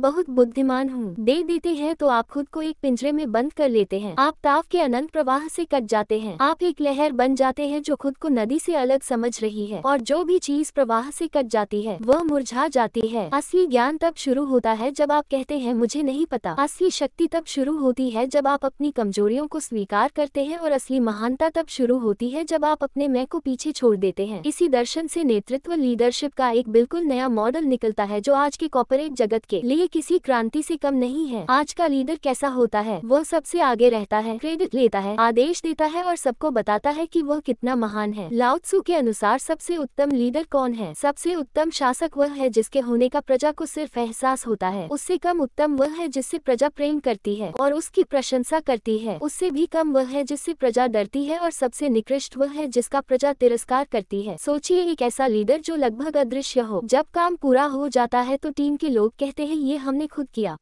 बहुत बुद्धिमान हूँ, दे देते हैं तो आप खुद को एक पिंजरे में बंद कर लेते हैं। आप ताव के अनंत प्रवाह से कट जाते हैं। आप एक लहर बन जाते हैं जो खुद को नदी से अलग समझ रही है, और जो भी चीज प्रवाह से कट जाती है वह मुरझा जाती है। असली ज्ञान तब शुरू होता है जब आप कहते हैं मुझे नहीं पता। असली शक्ति तब शुरू होती है जब आप अपनी कमजोरियों को स्वीकार करते हैं, और असली महानता तब शुरू होती है जब आप अपने मैं को पीछे छोड़ देते हैं। इसी दर्शन से नेतृत्व, लीडरशिप का एक बिल्कुल नया मॉडल निकलता है जो आज के कॉर्पोरेट जगत के लिए किसी क्रांति से कम नहीं है। आज का लीडर कैसा होता है? वह सबसे आगे रहता है, क्रेडिट लेता है, आदेश देता है और सबको बताता है कि वह कितना महान है। लाओ त्सु के अनुसार सबसे उत्तम लीडर कौन है? सबसे उत्तम शासक वह है जिसके होने का प्रजा को सिर्फ एहसास होता है। उससे कम उत्तम वह है जिससे प्रजा प्रेम करती है और उसकी प्रशंसा करती है। उससे भी कम वह है जिससे प्रजा डरती है, और सबसे निकृष्ट वह है जिसका प्रजा तिरस्कार करती है। सोचिए, एक ऐसा लीडर जो लगभग अदृश्य हो। जब काम पूरा हो जाता है तो टीम के लोग कहते हैं ये हमने खुद किया।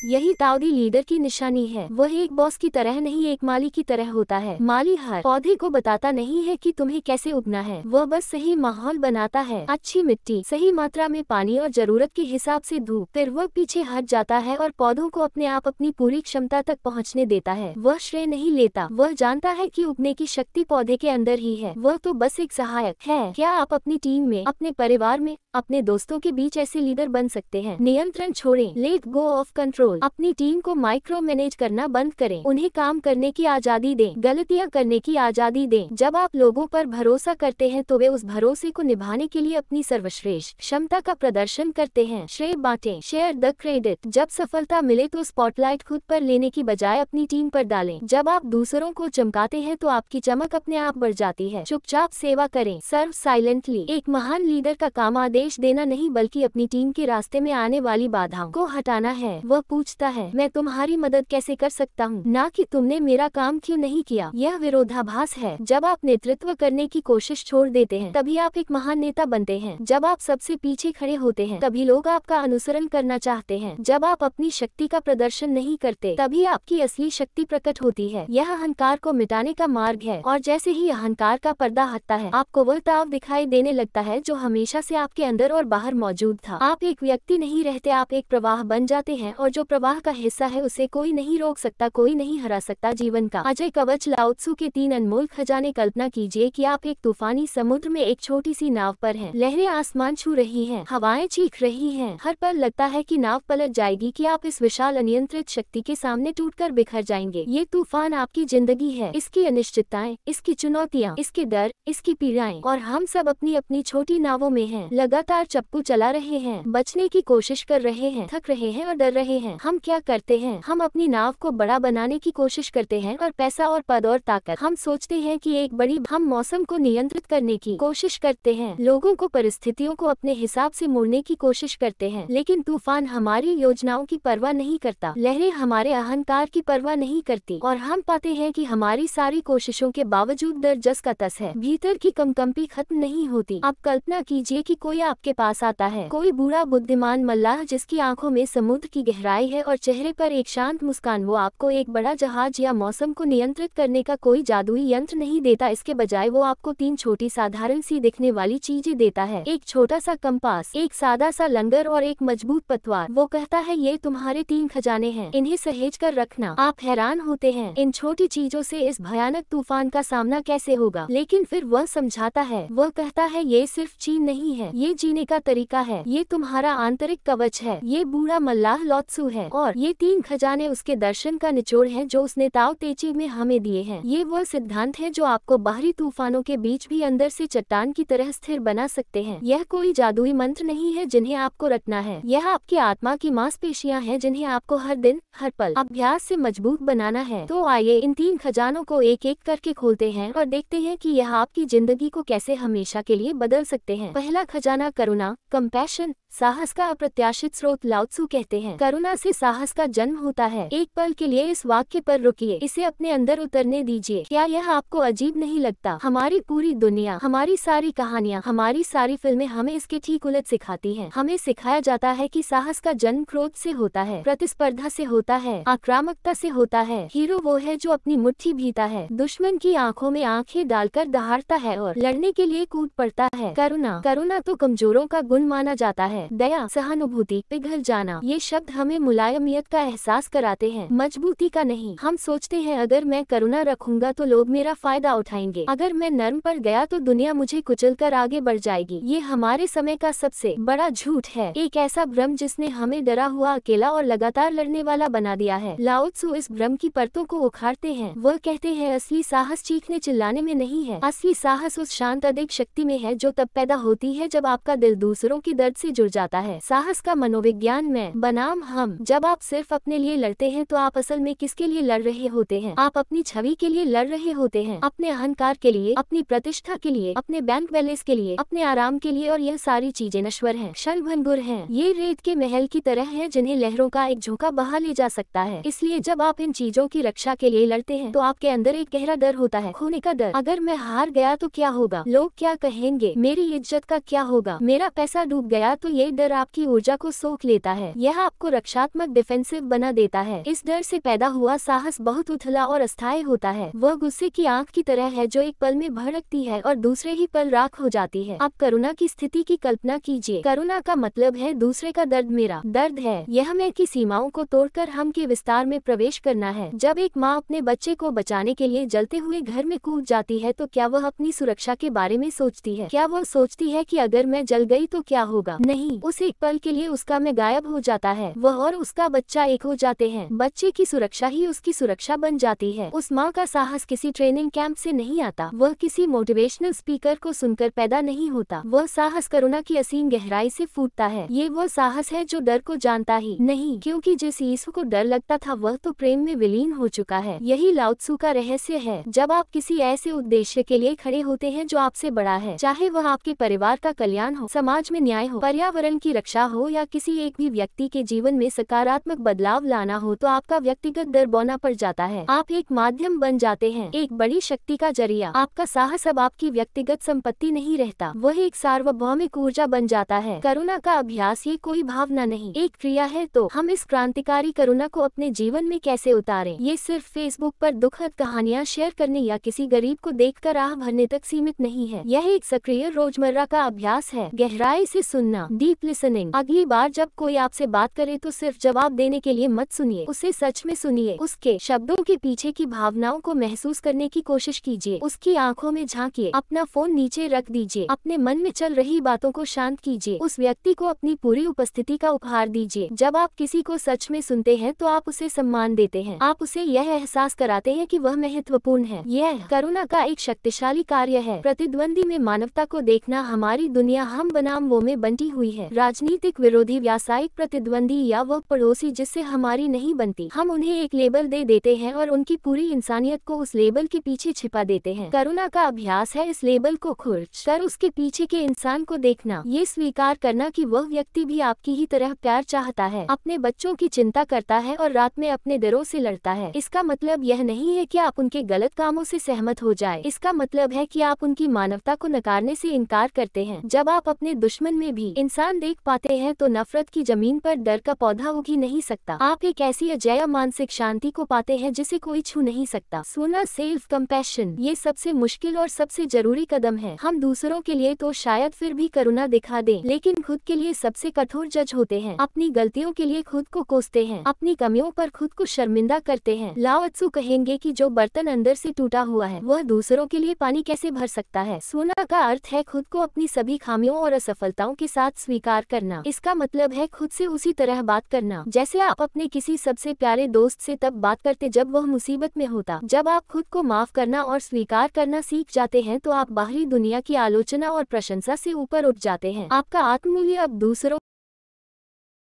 यही ताओदी लीडर की निशानी है। वह एक बॉस की तरह नहीं, एक माली की तरह होता है। माली हर पौधे को बताता नहीं है कि तुम्हें कैसे उगना है, वह बस सही माहौल बनाता है, अच्छी मिट्टी, सही मात्रा में पानी और जरूरत के हिसाब से धूप। फिर वह पीछे हट जाता है और पौधों को अपने आप अपनी पूरी क्षमता तक पहुँचने देता है। वह श्रेय नहीं लेता, वह जानता है कि उगने की शक्ति पौधे के अंदर ही है, वह तो बस एक सहायक है। क्या आप अपनी टीम में, अपने परिवार में, अपने दोस्तों के बीच ऐसे लीडर बन सकते हैं? नियंत्रण छोड़ें, लेट गो ऑफ कंट्रोल। अपनी टीम को माइक्रो मैनेज करना बंद करें, उन्हें काम करने की आजादी दें, गलतियां करने की आजादी दें। जब आप लोगों पर भरोसा करते हैं तो वे उस भरोसे को निभाने के लिए अपनी सर्वश्रेष्ठ क्षमता का प्रदर्शन करते हैं। श्रेय बांटें, शेयर द क्रेडिट। जब सफलता मिले तो स्पॉटलाइट खुद पर लेने की बजाय अपनी टीम पर डालें। जब आप दूसरों को चमकाते हैं तो आपकी चमक अपने आप बढ़ जाती है। चुपचाप सेवा करें, सर्व साइलेंटली। एक महान लीडर का काम आदेश देना नहीं बल्कि अपनी टीम के रास्ते में आने वाली बाधाओं को हटाना है। वह पूछता है, मैं तुम्हारी मदद कैसे कर सकता हूँ, ना कि तुमने मेरा काम क्यों नहीं किया। यह विरोधाभास है। जब आप नेतृत्व करने की कोशिश छोड़ देते हैं तभी आप एक महान नेता बनते हैं। जब आप सबसे पीछे खड़े होते हैं तभी लोग आपका अनुसरण करना चाहते हैं। जब आप अपनी शक्ति का प्रदर्शन नहीं करते तभी आपकी असली शक्ति प्रकट होती है। यह अहंकार को मिटाने का मार्ग है, और जैसे ही अहंकार का पर्दा हटता है आपको वह ताव दिखाई देने लगता है जो हमेशा से आपके अंदर और बाहर मौजूद था। आप एक व्यक्ति नहीं रहते, आप एक प्रवाह बन जाते हैं, और जो प्रवाह का हिस्सा है उसे कोई नहीं रोक सकता, कोई नहीं हरा सकता। जीवन का अजय कवच, लाओ त्सु के 3 अनमोल खजाने। कल्पना कीजिए कि आप एक तूफानी समुद्र में एक छोटी सी नाव पर हैं। लहरें आसमान छू रही हैं, हवाएं चीख रही हैं, हर पल लगता है कि नाव पलट जाएगी, कि आप इस विशाल अनियंत्रित शक्ति के सामने टूटकर बिखर जाएंगे। ये तूफान आपकी जिंदगी है, इसकी अनिश्चितताएं, इसकी चुनौतियां, इसके डर, इसकी पीड़ाएं, और हम सब अपनी अपनी छोटी नावों में हैं। लगातार चप्पू चला रहे हैं, बचने की कोशिश कर रहे हैं, थक रहे हैं और डर रहे हैं। हम क्या करते हैं? हम अपनी नाव को बड़ा बनाने की कोशिश करते हैं, और पैसा और पद और ताकत। हम सोचते हैं कि एक बड़ी, हम मौसम को नियंत्रित करने की कोशिश करते हैं, लोगों को, परिस्थितियों को अपने हिसाब से मोड़ने की कोशिश करते हैं, लेकिन तूफान हमारी योजनाओं की परवाह नहीं करता। लहरें हमारे अहंकार की परवाह नहीं करती, और हम पाते हैं कि हमारी सारी कोशिशों के बावजूद डर जस का तस है, भीतर की कंपी खत्म नहीं होती। अब कल्पना कीजिए कि कोई आपके पास आता है, कोई बूढ़ा बुद्धिमान मल्लाह जिसकी आंखों में समुद्र की गहराई सफाई है और चेहरे पर एक शांत मुस्कान। वो आपको एक बड़ा जहाज या मौसम को नियंत्रित करने का कोई जादुई यंत्र नहीं देता, इसके बजाय वो आपको 3 छोटी साधारण सी दिखने वाली चीजें देता है। एक छोटा सा कंपास, एक सादा सा लंगर और एक मजबूत पतवार। वो कहता है ये तुम्हारे 3 खजाने हैं, इन्हें सहेज कर रखना। आप हैरान होते हैं इन छोटी चीजों से इस भयानक तूफान का सामना कैसे होगा, लेकिन फिर वह समझाता है। वह कहता है ये सिर्फ चीन नहीं है, ये जीने का तरीका है, ये तुम्हारा आंतरिक कवच है, ये बूढ़ा मल्लाह लॉत्सु है और ये 3 खजाने उसके दर्शन का निचोड़ है जो उसने ताओ ते चींग में हमें दिए हैं। ये वह सिद्धांत है जो आपको बाहरी तूफानों के बीच भी अंदर से चट्टान की तरह स्थिर बना सकते हैं। यह कोई जादुई मंत्र नहीं है जिन्हें आपको रटना है, यह आपकी आत्मा की मांसपेशियां हैं जिन्हें आपको हर दिन हर पल अभ्यास से मजबूत बनाना है। तो आइए इन 3 खजानों को एक एक करके खोलते हैं और देखते हैं कि यह आपकी जिंदगी को कैसे हमेशा के लिए बदल सकते हैं। पहला खजाना करुणा, कंपैशन, साहस का अप्रत्याशित स्रोत। लाओत्सु कहते हैं करुणा से साहस का जन्म होता है। एक पल के लिए इस वाक्य पर रुकिए, इसे अपने अंदर उतरने दीजिए। क्या यह आपको अजीब नहीं लगता? हमारी पूरी दुनिया, हमारी सारी कहानियाँ, हमारी सारी फिल्में हमें इसके ठीक उलट सिखाती हैं। हमें सिखाया जाता है कि साहस का जन्म क्रोध से होता है, प्रतिस्पर्धा से होता है, आक्रामकता से होता है। हीरो वो है जो अपनी मुट्ठी भीता है, दुश्मन की आंखों में आंखें डालकर दहाड़ता है और लड़ने के लिए कूद पड़ता है। करुणा तो कमजोरों का गुण माना जाता है। दया, सहानुभूति, पिघल जाना, ये शब्द हमें मुलायमियत का एहसास कराते हैं, मजबूती का नहीं। हम सोचते हैं अगर मैं करुणा रखूंगा तो लोग मेरा फायदा उठाएंगे, अगर मैं नर्म पड़ गया तो दुनिया मुझे कुचलकर आगे बढ़ जाएगी। ये हमारे समय का सबसे बड़ा झूठ है, एक ऐसा भ्रम जिसने हमें डरा हुआ, अकेला और लगातार लड़ने वाला बना दिया है। लाओत्सु इस भ्रम की परतों को उखाड़ते हैं। वह कहते हैं असली साहस चीखने चिल्लाने में नहीं है, असली साहस उस शांत अधिक शक्ति में है जो तब पैदा होती है जब आपका दिल दूसरों की दर्द से जुड़ जाता है। साहस का मनोविज्ञान मैं बनाम हम। जब आप सिर्फ अपने लिए लड़ते हैं तो आप असल में किसके लिए लड़ रहे होते हैं? आप अपनी छवि के लिए लड़ रहे होते हैं, अपने अहंकार के लिए, अपनी प्रतिष्ठा के लिए, अपने बैंक बैलेंस के लिए, अपने आराम के लिए। और यह सारी चीजें नश्वर हैं, क्षणभंगुर हैं। ये रेत के महल की तरह है जिन्हें लहरों का एक झोंका बहा ले जा सकता है। इसलिए जब आप इन चीजों की रक्षा के लिए लड़ते हैं तो आपके अंदर एक गहरा डर होता है, खोने का डर। अगर मैं हार गया तो क्या होगा? लोग क्या कहेंगे? मेरी इज्जत का क्या होगा? मेरा पैसा डूब गया तो ये डर आपकी ऊर्जा को सोख लेता है, यह आपको रक्षात्मक डिफेंसिव बना देता है। इस डर से पैदा हुआ साहस बहुत उथला और अस्थायी होता है। वह गुस्से की आंख की तरह है जो एक पल में भड़कती है और दूसरे ही पल राख हो जाती है। अब करुणा की स्थिति की कल्पना कीजिए। करुणा का मतलब है दूसरे का दर्द मेरा दर्द है। यह मैं की सीमाओं को तोड़कर हम के विस्तार में प्रवेश करना है। जब एक माँ अपने बच्चे को बचाने के लिए जलते हुए घर में कूद जाती है तो क्या वह अपनी सुरक्षा के बारे में सोचती है? क्या वह सोचती है कि अगर मैं जल गई तो क्या होगा? नहीं, उस एक पल के लिए उसका मैं गायब हो जाता है। वह और उसका बच्चा एक हो जाते हैं। बच्चे की सुरक्षा ही उसकी सुरक्षा बन जाती है। उस माँ का साहस किसी ट्रेनिंग कैंप से नहीं आता, वह किसी मोटिवेशनल स्पीकर को सुनकर पैदा नहीं होता। वह साहस करुणा की असीम गहराई से फूटता है। ये वह साहस है जो डर को जानता ही नहीं, क्योंकि जिस यीशु को डर लगता था वह तो प्रेम में विलीन हो चुका है। यही लाओत्सु का रहस्य है। जब आप किसी ऐसे उद्देश्य के लिए खड़े होते हैं जो आपसे बड़ा है, चाहे वह आपके परिवार का कल्याण हो, समाज में न्याय हो, पर्यावरण की रक्षा हो या किसी एक भी व्यक्ति के जीवन में सकारात्मक बदलाव लाना हो, तो आपका व्यक्तिगत डर बौना पड़ जाता है। आप एक माध्यम बन जाते हैं, एक बड़ी शक्ति का जरिया। आपका साहस अब आपकी व्यक्तिगत संपत्ति नहीं रहता, वह एक सार्वभौमिक ऊर्जा बन जाता है। करुणा का अभ्यास ये कोई भावना नहीं, एक क्रिया है। तो हम इस क्रांतिकारी करुणा को अपने जीवन में कैसे उतारें? ये सिर्फ फेसबुक पर दुखद कहानियाँ शेयर करने या किसी गरीब को देखकर आह भरने तक सीमित नहीं है। यह एक सक्रिय रोजमर्रा का अभ्यास है। गहराई से सुनना, डीप लिसनिंग। अगली बार जब कोई आपसे बात करे तो सिर्फ जवाब देने के लिए मत सुनिए, उसे सच में सुनिए। उसके शब्दों के पीछे की भावनाओं को महसूस करने की कोशिश कीजिए। उसकी आंखों में झांकिए। अपना फोन नीचे रख दीजिए। अपने मन में चल रही बातों को शांत कीजिए। उस व्यक्ति को अपनी पूरी उपस्थिति का उपहार दीजिए। जब आप किसी को सच में सुनते हैं तो आप उसे सम्मान देते हैं। आप उसे यह एहसास कराते हैं कि वह महत्वपूर्ण है। यह करुणा का एक शक्तिशाली कार्य है। प्रतिद्वंदी में मानवता को देखना। हमारी दुनिया हम बनाम वो में बंटी हुई है। राजनीतिक विरोधी, व्यावसायिक प्रतिद्वंदी या वह पड़ोसी जिससे हमारी नहीं बनती, हम उन्हें एक लेबल दे देते हैं और उनकी पूरी इंसानियत को उस लेबल के पीछे छिपा देते हैं। करुणा का अभ्यास है इस लेबल को खुर्च कर उसके पीछे के इंसान को देखना, ये स्वीकार करना कि वह व्यक्ति भी आपकी ही तरह प्यार चाहता है, अपने बच्चों की चिंता करता है और रात में अपने डरों से लड़ता है। इसका मतलब यह नहीं है कि आप उनके गलत कामों से सहमत हो जाए, इसका मतलब है कि आप उनकी मानवता को नकारने से इनकार करते हैं। जब आप अपने दुश्मन में भी इंसान इंसान देख पाते हैं तो नफरत की जमीन पर डर का पौधा उग ही नहीं सकता। आप एक ऐसी अजय मानसिक शांति को पाते हैं जिसे कोई छू नहीं सकता। 16 सेल्फ कंपैशन, ये सबसे मुश्किल और सबसे जरूरी कदम है। हम दूसरों के लिए तो शायद फिर भी करुणा दिखा दें, लेकिन खुद के लिए सबसे कठोर जज होते हैं। अपनी गलतियों के लिए खुद को कोसते हैं, अपनी कमियों पर खुद को शर्मिंदा करते हैं। लाओ त्सु कहेंगे कि जो बर्तन अंदर से टूटा हुआ है वह दूसरों के लिए पानी कैसे भर सकता है। सोना का अर्थ है खुद को अपनी सभी खामियों और असफलताओं के साथ स्वीकार करना। इसका मतलब है खुद से उसी तरह बात करना जैसे आप अपने किसी सबसे प्यारे दोस्त से तब बात करते जब वह मुसीबत में होता। जब आप खुद को माफ करना और स्वीकार करना सीख जाते हैं तो आप बाहरी दुनिया की आलोचना और प्रशंसा से ऊपर उठ जाते हैं। आपका आत्ममूल्य अब दूसरों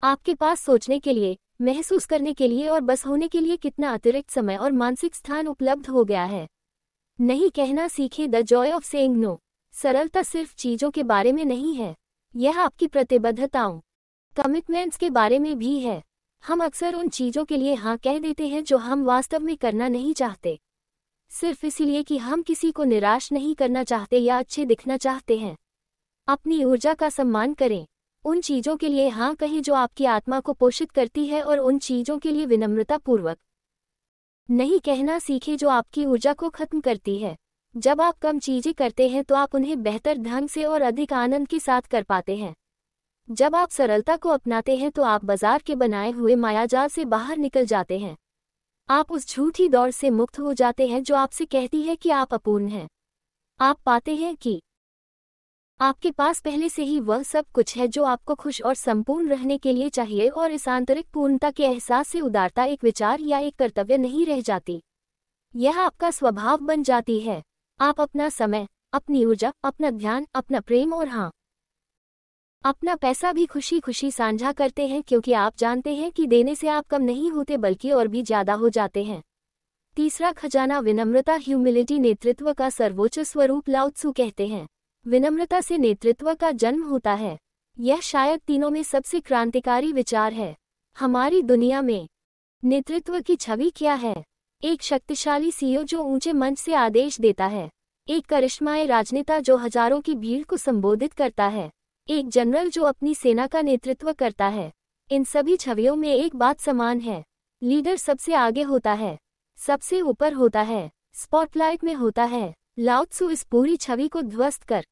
आपके पास सोचने के लिए, महसूस करने के लिए और बस होने के लिए कितना अतिरिक्त समय और मानसिक स्थान उपलब्ध हो गया है। नहीं कहना सीखे। The joy of saying no. सरलता सिर्फ चीजों के बारे में नहीं है, यह आपकी प्रतिबद्धताओं, कमिटमेंट्स के बारे में भी है। हम अक्सर उन चीजों के लिए हाँ कह देते हैं जो हम वास्तव में करना नहीं चाहते, सिर्फ इसलिए कि हम किसी को निराश नहीं करना चाहते या अच्छे दिखना चाहते हैं। अपनी ऊर्जा का सम्मान करें। उन चीजों के लिए हाँ कहें जो आपकी आत्मा को पोषित करती है और उन चीजों के लिए विनम्रता पूर्वक नहीं कहना सीखें जो आपकी ऊर्जा को खत्म करती है। जब आप कम चीजें करते हैं तो आप उन्हें बेहतर ढंग से और अधिक आनंद के साथ कर पाते हैं। जब आप सरलता को अपनाते हैं तो आप बाजार के बनाए हुए मायाजाल से बाहर निकल जाते हैं। आप उस झूठी दौड़ से मुक्त हो जाते हैं जो आपसे कहती है कि आप अपूर्ण हैं। आप पाते हैं कि आपके पास पहले से ही वह सब कुछ है जो आपको खुश और संपूर्ण रहने के लिए चाहिए और इस आंतरिक पूर्णता के एहसास से उदारता एक विचार या एक कर्तव्य नहीं रह जाती, यह आपका स्वभाव बन जाती है। आप अपना समय, अपनी ऊर्जा, अपना ध्यान, अपना प्रेम और हाँ अपना पैसा भी खुशी खुशी साझा करते हैं क्योंकि आप जानते हैं कि देने से आप कम नहीं होते बल्कि और भी ज्यादा हो जाते हैं। तीसरा खजाना विनम्रता, ह्यूमिलिटी, नेतृत्व का सर्वोच्च स्वरूप। लाओ त्सु कहते हैं विनम्रता से नेतृत्व का जन्म होता है। यह शायद तीनों में सबसे क्रांतिकारी विचार है। हमारी दुनिया में नेतृत्व की छवि क्या है? एक शक्तिशाली सीईओ जो ऊंचे मंच से आदेश देता है, एक करिश्माई राजनेता जो हजारों की भीड़ को संबोधित करता है, एक जनरल जो अपनी सेना का नेतृत्व करता है। इन सभी छवियों में एक बात समान है, लीडर सबसे आगे होता है, सबसे ऊपर होता है, स्पॉटलाइट में होता है। लाओ त्सु इस पूरी छवि को ध्वस्त कर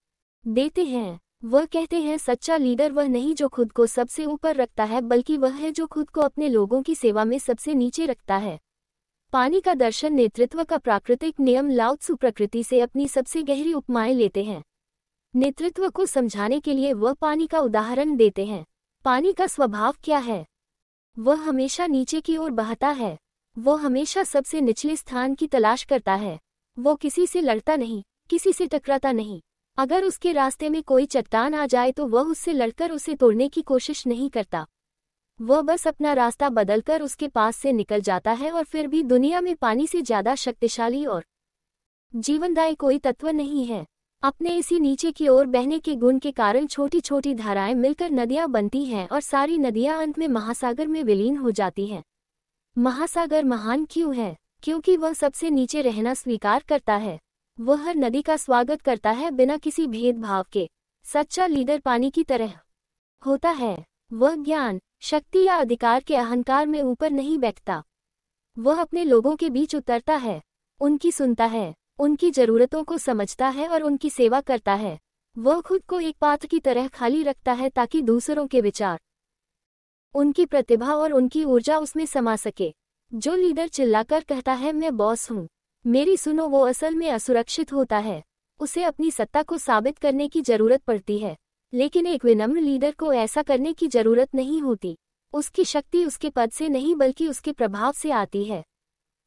देते हैं। वह कहते हैं सच्चा लीडर वह नहीं जो खुद को सबसे ऊपर रखता है बल्कि वह है जो खुद को अपने लोगों की सेवा में सबसे नीचे रखता है। पानी का दर्शन, नेतृत्व का प्राकृतिक नियम। लाओ त्सु प्रकृति से अपनी सबसे गहरी उपमाएं लेते हैं। नेतृत्व को समझाने के लिए वह पानी का उदाहरण देते हैं। पानी का स्वभाव क्या है? वह हमेशा नीचे की ओर बहता है। वह हमेशा सबसे निचले स्थान की तलाश करता है। वो किसी से लड़ता नहीं, किसी से टकराता नहीं। अगर उसके रास्ते में कोई चट्टान आ जाए तो वह उससे लड़कर उसे तोड़ने की कोशिश नहीं करता। वह बस अपना रास्ता बदलकर उसके पास से निकल जाता है। और फिर भी दुनिया में पानी से ज्यादा शक्तिशाली और जीवनदायी कोई तत्व नहीं है। अपने इसी नीचे की ओर बहने के गुण के कारण छोटी छोटी धाराएं मिलकर नदियां बनती हैं और सारी नदियां अंत में महासागर में विलीन हो जाती हैं। महासागर महान क्यों है? क्योंकि वह सबसे नीचे रहना स्वीकार करता है। वह हर नदी का स्वागत करता है बिना किसी भेदभाव के। सच्चा लीडर पानी की तरह होता है। वह ज्ञान, शक्ति या अधिकार के अहंकार में ऊपर नहीं बैठता। वह अपने लोगों के बीच उतरता है, उनकी सुनता है, उनकी जरूरतों को समझता है और उनकी सेवा करता है। वह खुद को एक पात्र की तरह खाली रखता है ताकि दूसरों के विचार, उनकी प्रतिभा और उनकी ऊर्जा उसमें समा सके। जो लीडर चिल्लाकर कहता है मैं बॉस हूँ, मेरी सुनो, वो असल में असुरक्षित होता है। उसे अपनी सत्ता को साबित करने की जरूरत पड़ती है, लेकिन एक विनम्र लीडर को ऐसा करने की जरूरत नहीं होती। उसकी शक्ति उसके पद से नहीं बल्कि उसके प्रभाव से आती है।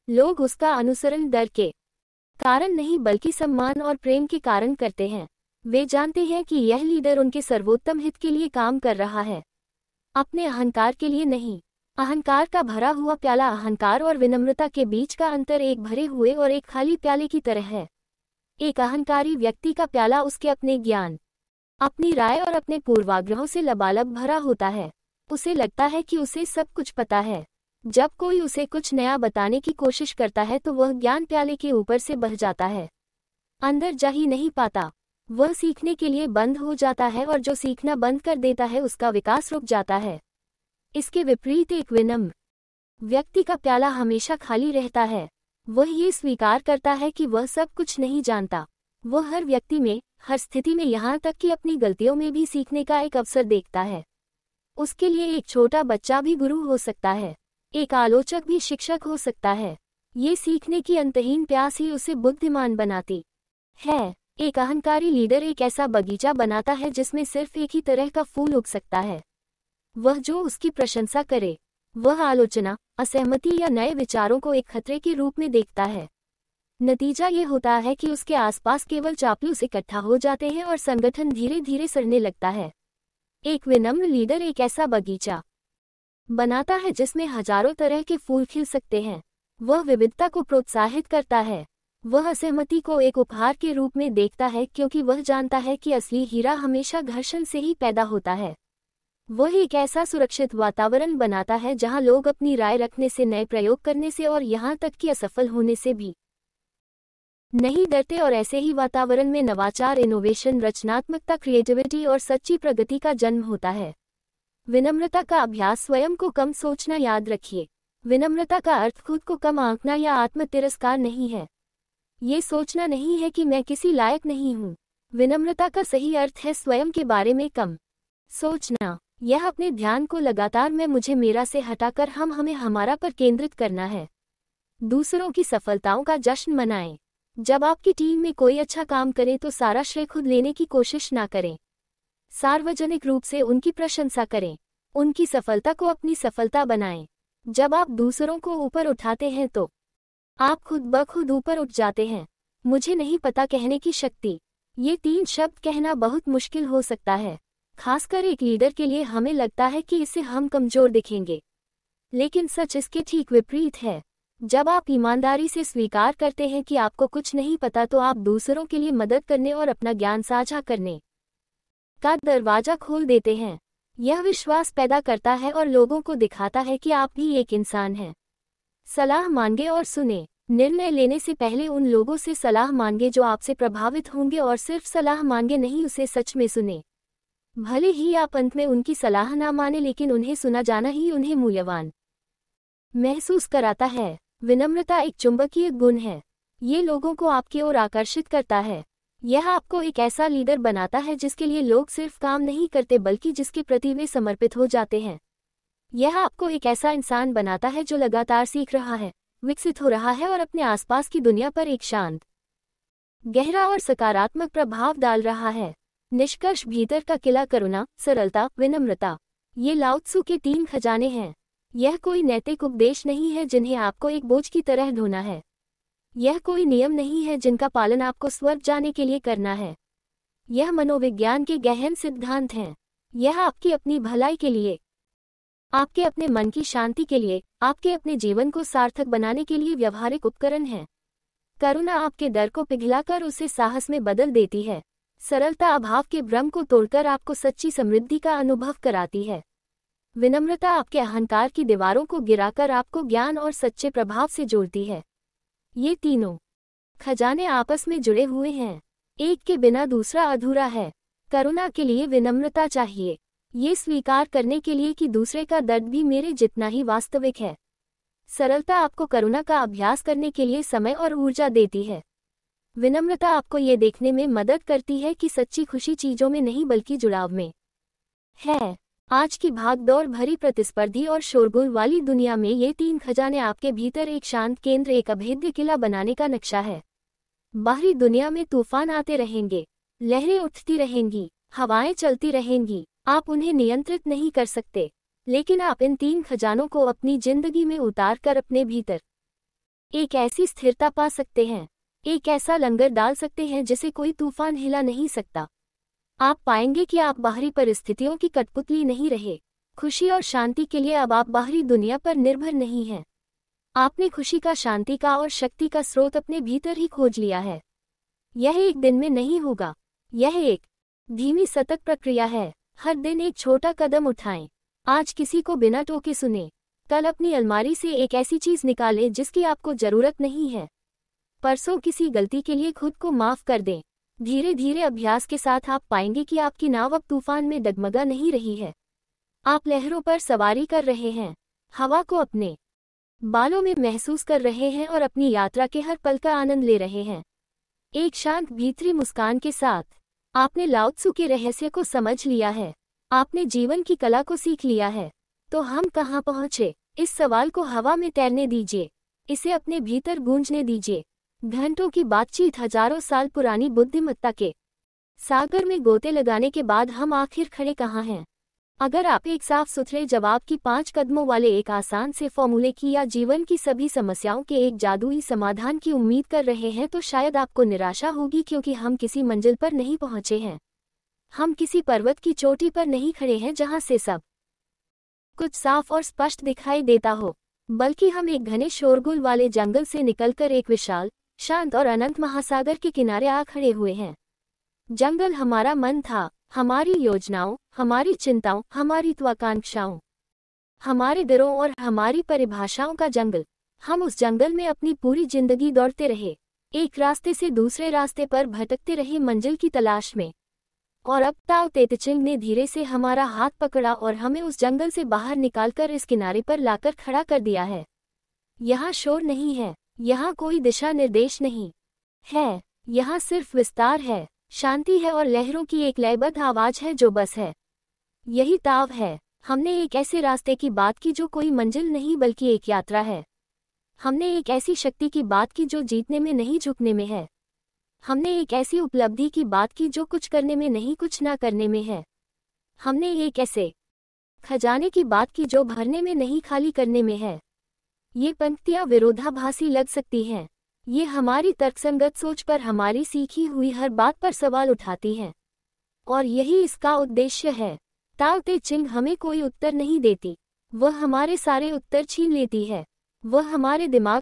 लोग उसका अनुसरण डर के कारण नहीं बल्कि सम्मान और प्रेम के कारण करते हैं। वे जानते हैं कि यह लीडर उनके सर्वोत्तम हित के लिए काम कर रहा है, अपने अहंकार के लिए नहीं। अहंकार का भरा हुआ प्याला, अहंकार और विनम्रता के बीच का अंतर एक भरे हुए और एक खाली प्याले की तरह है। एक अहंकारी व्यक्ति का प्याला उसके अपने ज्ञान, अपनी राय और अपने पूर्वाग्रहों से लबालब भरा होता है। उसे लगता है कि उसे सब कुछ पता है। जब कोई उसे कुछ नया बताने की कोशिश करता है तो वह ज्ञान प्याले के ऊपर से बह जाता है, अंदर जा ही नहीं पाता। वह सीखने के लिए बंद हो जाता है और जो सीखना बंद कर देता है उसका विकास रुक जाता है। इसके विपरीत एक विनम्र व्यक्ति का प्याला हमेशा खाली रहता है। वह ये स्वीकार करता है कि वह सब कुछ नहीं जानता। वह हर व्यक्ति में, हर स्थिति में, यहाँ तक कि अपनी गलतियों में भी सीखने का एक अवसर देखता है। उसके लिए एक छोटा बच्चा भी गुरु हो सकता है, एक आलोचक भी शिक्षक हो सकता है। ये सीखने की अंतहीन प्यास ही उसे बुद्धिमान बनाती है। एक अहंकारी लीडर एक ऐसा बगीचा बनाता है जिसमें सिर्फ एक ही तरह का फूल उग सकता है। वह जो उसकी प्रशंसा करे, वह आलोचना, असहमति या नए विचारों को एक खतरे के रूप में देखता है। नतीजा ये होता है कि उसके आसपास केवल चापलूस इकट्ठा हो जाते हैं और संगठन धीरे धीरे सड़ने लगता है। एक विनम्र लीडर एक ऐसा बगीचा बनाता है जिसमें हजारों तरह के फूल खिल सकते हैं। वह विविधता को प्रोत्साहित करता है। वह असहमति को एक उपहार के रूप में देखता है क्योंकि वह जानता है कि असली हीरा हमेशा घर्षण से ही पैदा होता है। वह एक ऐसा सुरक्षित वातावरण बनाता है जहां लोग अपनी राय रखने से, नए प्रयोग करने से और यहां तक कि असफल होने से भी नहीं डरते। और ऐसे ही वातावरण में नवाचार, इनोवेशन, रचनात्मकता, क्रिएटिविटी और सच्ची प्रगति का जन्म होता है। विनम्रता का अभ्यास। स्वयं को कम सोचना याद रखिए। विनम्रता का अर्थ खुद को कम आंकना या आत्म तिरस्कार नहीं है। ये सोचना नहीं है कि मैं किसी लायक नहीं हूँ। विनम्रता का सही अर्थ है स्वयं के बारे में कम सोचना। यह अपने ध्यान को लगातार मैं, मुझे, मेरा से हटाकर हमें, हमारा पर केंद्रित करना है। दूसरों की सफलताओं का जश्न मनाएं। जब आपकी टीम में कोई अच्छा काम करे तो सारा श्रेय खुद लेने की कोशिश ना करें। सार्वजनिक रूप से उनकी प्रशंसा करें। उनकी सफलता को अपनी सफलता बनाएं। जब आप दूसरों को ऊपर उठाते हैं तो आप खुद ब खुद ऊपर उठ जाते हैं। मुझे नहीं पता कहने की शक्ति। ये 3 शब्द कहना बहुत मुश्किल हो सकता है, खासकर एक लीडर के लिए। हमें लगता है कि इससे हम कमजोर दिखेंगे, लेकिन सच इसके ठीक विपरीत है। जब आप ईमानदारी से स्वीकार करते हैं कि आपको कुछ नहीं पता तो आप दूसरों के लिए मदद करने और अपना ज्ञान साझा करने का दरवाजा खोल देते हैं। यह विश्वास पैदा करता है और लोगों को दिखाता है कि आप भी एक इंसान हैं। सलाह मांगे और सुने। निर्णय लेने से पहले उन लोगों से सलाह मांगे जो आपसे प्रभावित होंगे, और सिर्फ सलाह मांगे नहीं, उसे सच में सुने। भले ही आप अंत में उनकी सलाह ना माने, लेकिन उन्हें सुना जाना ही उन्हें मूल्यवान महसूस कराता है। विनम्रता एक चुंबकीय गुण है। ये लोगों को आपकी ओर आकर्षित करता है। यह आपको एक ऐसा लीडर बनाता है जिसके लिए लोग सिर्फ काम नहीं करते बल्कि जिसके प्रति वे समर्पित हो जाते हैं। यह आपको एक ऐसा इंसान बनाता है जो लगातार सीख रहा है, विकसित हो रहा है और अपने आसपास की दुनिया पर एक शांत, गहरा और सकारात्मक प्रभाव डाल रहा है। निष्कर्ष। भीतर का किला करुणा, सरलता, विनम्रता। ये लाओ त्सु के 3 खजाने हैं। यह कोई नैतिक उपदेश नहीं है जिन्हें आपको एक बोझ की तरह ढोना है। यह कोई नियम नहीं है जिनका पालन आपको स्वर्ग जाने के लिए करना है। यह मनोविज्ञान के गहन सिद्धांत हैं। यह आपकी अपनी भलाई के लिए, आपके अपने मन की शांति के लिए, आपके अपने जीवन को सार्थक बनाने के लिए व्यवहारिक उपकरण है। करुणा आपके डर को पिघलाकर उसे साहस में बदल देती है। सरलता अभाव के भ्रम को तोड़कर आपको सच्ची समृद्धि का अनुभव कराती है। विनम्रता आपके अहंकार की दीवारों को गिराकर आपको ज्ञान और सच्चे प्रभाव से जोड़ती है। ये तीनों खजाने आपस में जुड़े हुए हैं। एक के बिना दूसरा अधूरा है। करुणा के लिए विनम्रता चाहिए, ये स्वीकार करने के लिए कि दूसरे का दर्द भी मेरे जितना ही वास्तविक है। सरलता आपको करुणा का अभ्यास करने के लिए समय और ऊर्जा देती है। विनम्रता आपको ये देखने में मदद करती है कि सच्ची खुशी चीजों में नहीं बल्कि जुड़ाव में है। आज की भागदौड़ भरी, प्रतिस्पर्धी और शोरगुल वाली दुनिया में ये 3 खजाने आपके भीतर एक शांत केंद्र, एक अभेद्य किला बनाने का नक्शा है। बाहरी दुनिया में तूफान आते रहेंगे, लहरें उठती रहेंगी, हवाएं चलती रहेंगी, आप उन्हें नियंत्रित नहीं कर सकते, लेकिन आप इन 3 खजानों को अपनी जिंदगी में उतार कर अपने भीतर एक ऐसी स्थिरता पा सकते हैं, एक ऐसा लंगर डाल सकते हैं जिसे कोई तूफान हिला नहीं सकता। आप पाएंगे कि आप बाहरी परिस्थितियों की कठपुतली नहीं रहे। खुशी और शांति के लिए अब आप बाहरी दुनिया पर निर्भर नहीं हैं। आपने खुशी का, शांति का और शक्ति का स्रोत अपने भीतर ही खोज लिया है। यह एक दिन में नहीं होगा, यह एक धीमी सतत प्रक्रिया है। हर दिन एक छोटा कदम उठाएं। आज किसी को बिना टोके सुने, कल अपनी अलमारी से एक ऐसी चीज निकालें जिसकी आपको जरूरत नहीं है। परसों किसी गलती के लिए खुद को माफ कर दें। धीरे धीरे अभ्यास के साथ आप पाएंगे कि आपकी नाव अब तूफान में डगमगा नहीं रही है। आप लहरों पर सवारी कर रहे हैं, हवा को अपने बालों में महसूस कर रहे हैं और अपनी यात्रा के हर पल का आनंद ले रहे हैं। एक शांत भीतरी मुस्कान के साथ आपने लाओ त्सु के रहस्य को समझ लिया है, आपने जीवन की कला को सीख लिया है। तो हम कहाँ पहुँचे? इस सवाल को हवा में तैरने दीजिए, इसे अपने भीतर गूंजने दीजिए। घंटों की बातचीत, हजारों साल पुरानी बुद्धिमत्ता के सागर में गोते लगाने के बाद हम आखिर खड़े कहाँ हैं? अगर आप एक साफ सुथरे जवाब की 5 कदमों वाले एक आसान से फॉर्मूले की या जीवन की सभी समस्याओं के एक जादुई समाधान की उम्मीद कर रहे हैं तो शायद आपको निराशा होगी, क्योंकि हम किसी मंजिल पर नहीं पहुंचे हैं। हम किसी पर्वत की चोटी पर नहीं खड़े हैं जहां से सब कुछ साफ और स्पष्ट दिखाई देता हो, बल्कि हम एक घने शोरगुल वाले जंगल से निकलकर एक विशाल, शांत और अनंत महासागर के किनारे आ खड़े हुए हैं। जंगल हमारा मन था, हमारी योजनाओं, हमारी चिंताओं, हमारी त्वाकांक्षाओं, हमारे डरों और हमारी परिभाषाओं का जंगल। हम उस जंगल में अपनी पूरी जिंदगी दौड़ते रहे, एक रास्ते से दूसरे रास्ते पर भटकते रहे मंजिल की तलाश में। और अब ताओ ते चिंग ने धीरे से हमारा हाथ पकड़ा और हमें उस जंगल से बाहर निकालकर इस किनारे पर लाकर खड़ा कर दिया है। यहाँ शोर नहीं है, यहाँ कोई दिशा निर्देश नहीं है, यहाँ सिर्फ विस्तार है, शांति है और लहरों की एक लयबद्ध आवाज है जो बस है। यही ताव है। हमने एक ऐसे रास्ते की बात की जो कोई मंजिल नहीं बल्कि एक यात्रा है। हमने एक ऐसी शक्ति की बात की जो जीतने में नहीं झुकने में है। हमने एक ऐसी उपलब्धि की बात की जो कुछ करने में नहीं कुछ ना करने में है। हमने एक ऐसे खजाने की बात की जो भरने में नहीं खाली करने में है। ये पंक्तियां विरोधाभासी लग सकती हैं, ये हमारी तर्कसंगत सोच पर, हमारी सीखी हुई हर बात पर सवाल उठाती हैं, और यही इसका उद्देश्य है। ताओ ते चिंग हमें कोई उत्तर नहीं देती, वह हमारे सारे उत्तर छीन लेती है। वह हमारे दिमाग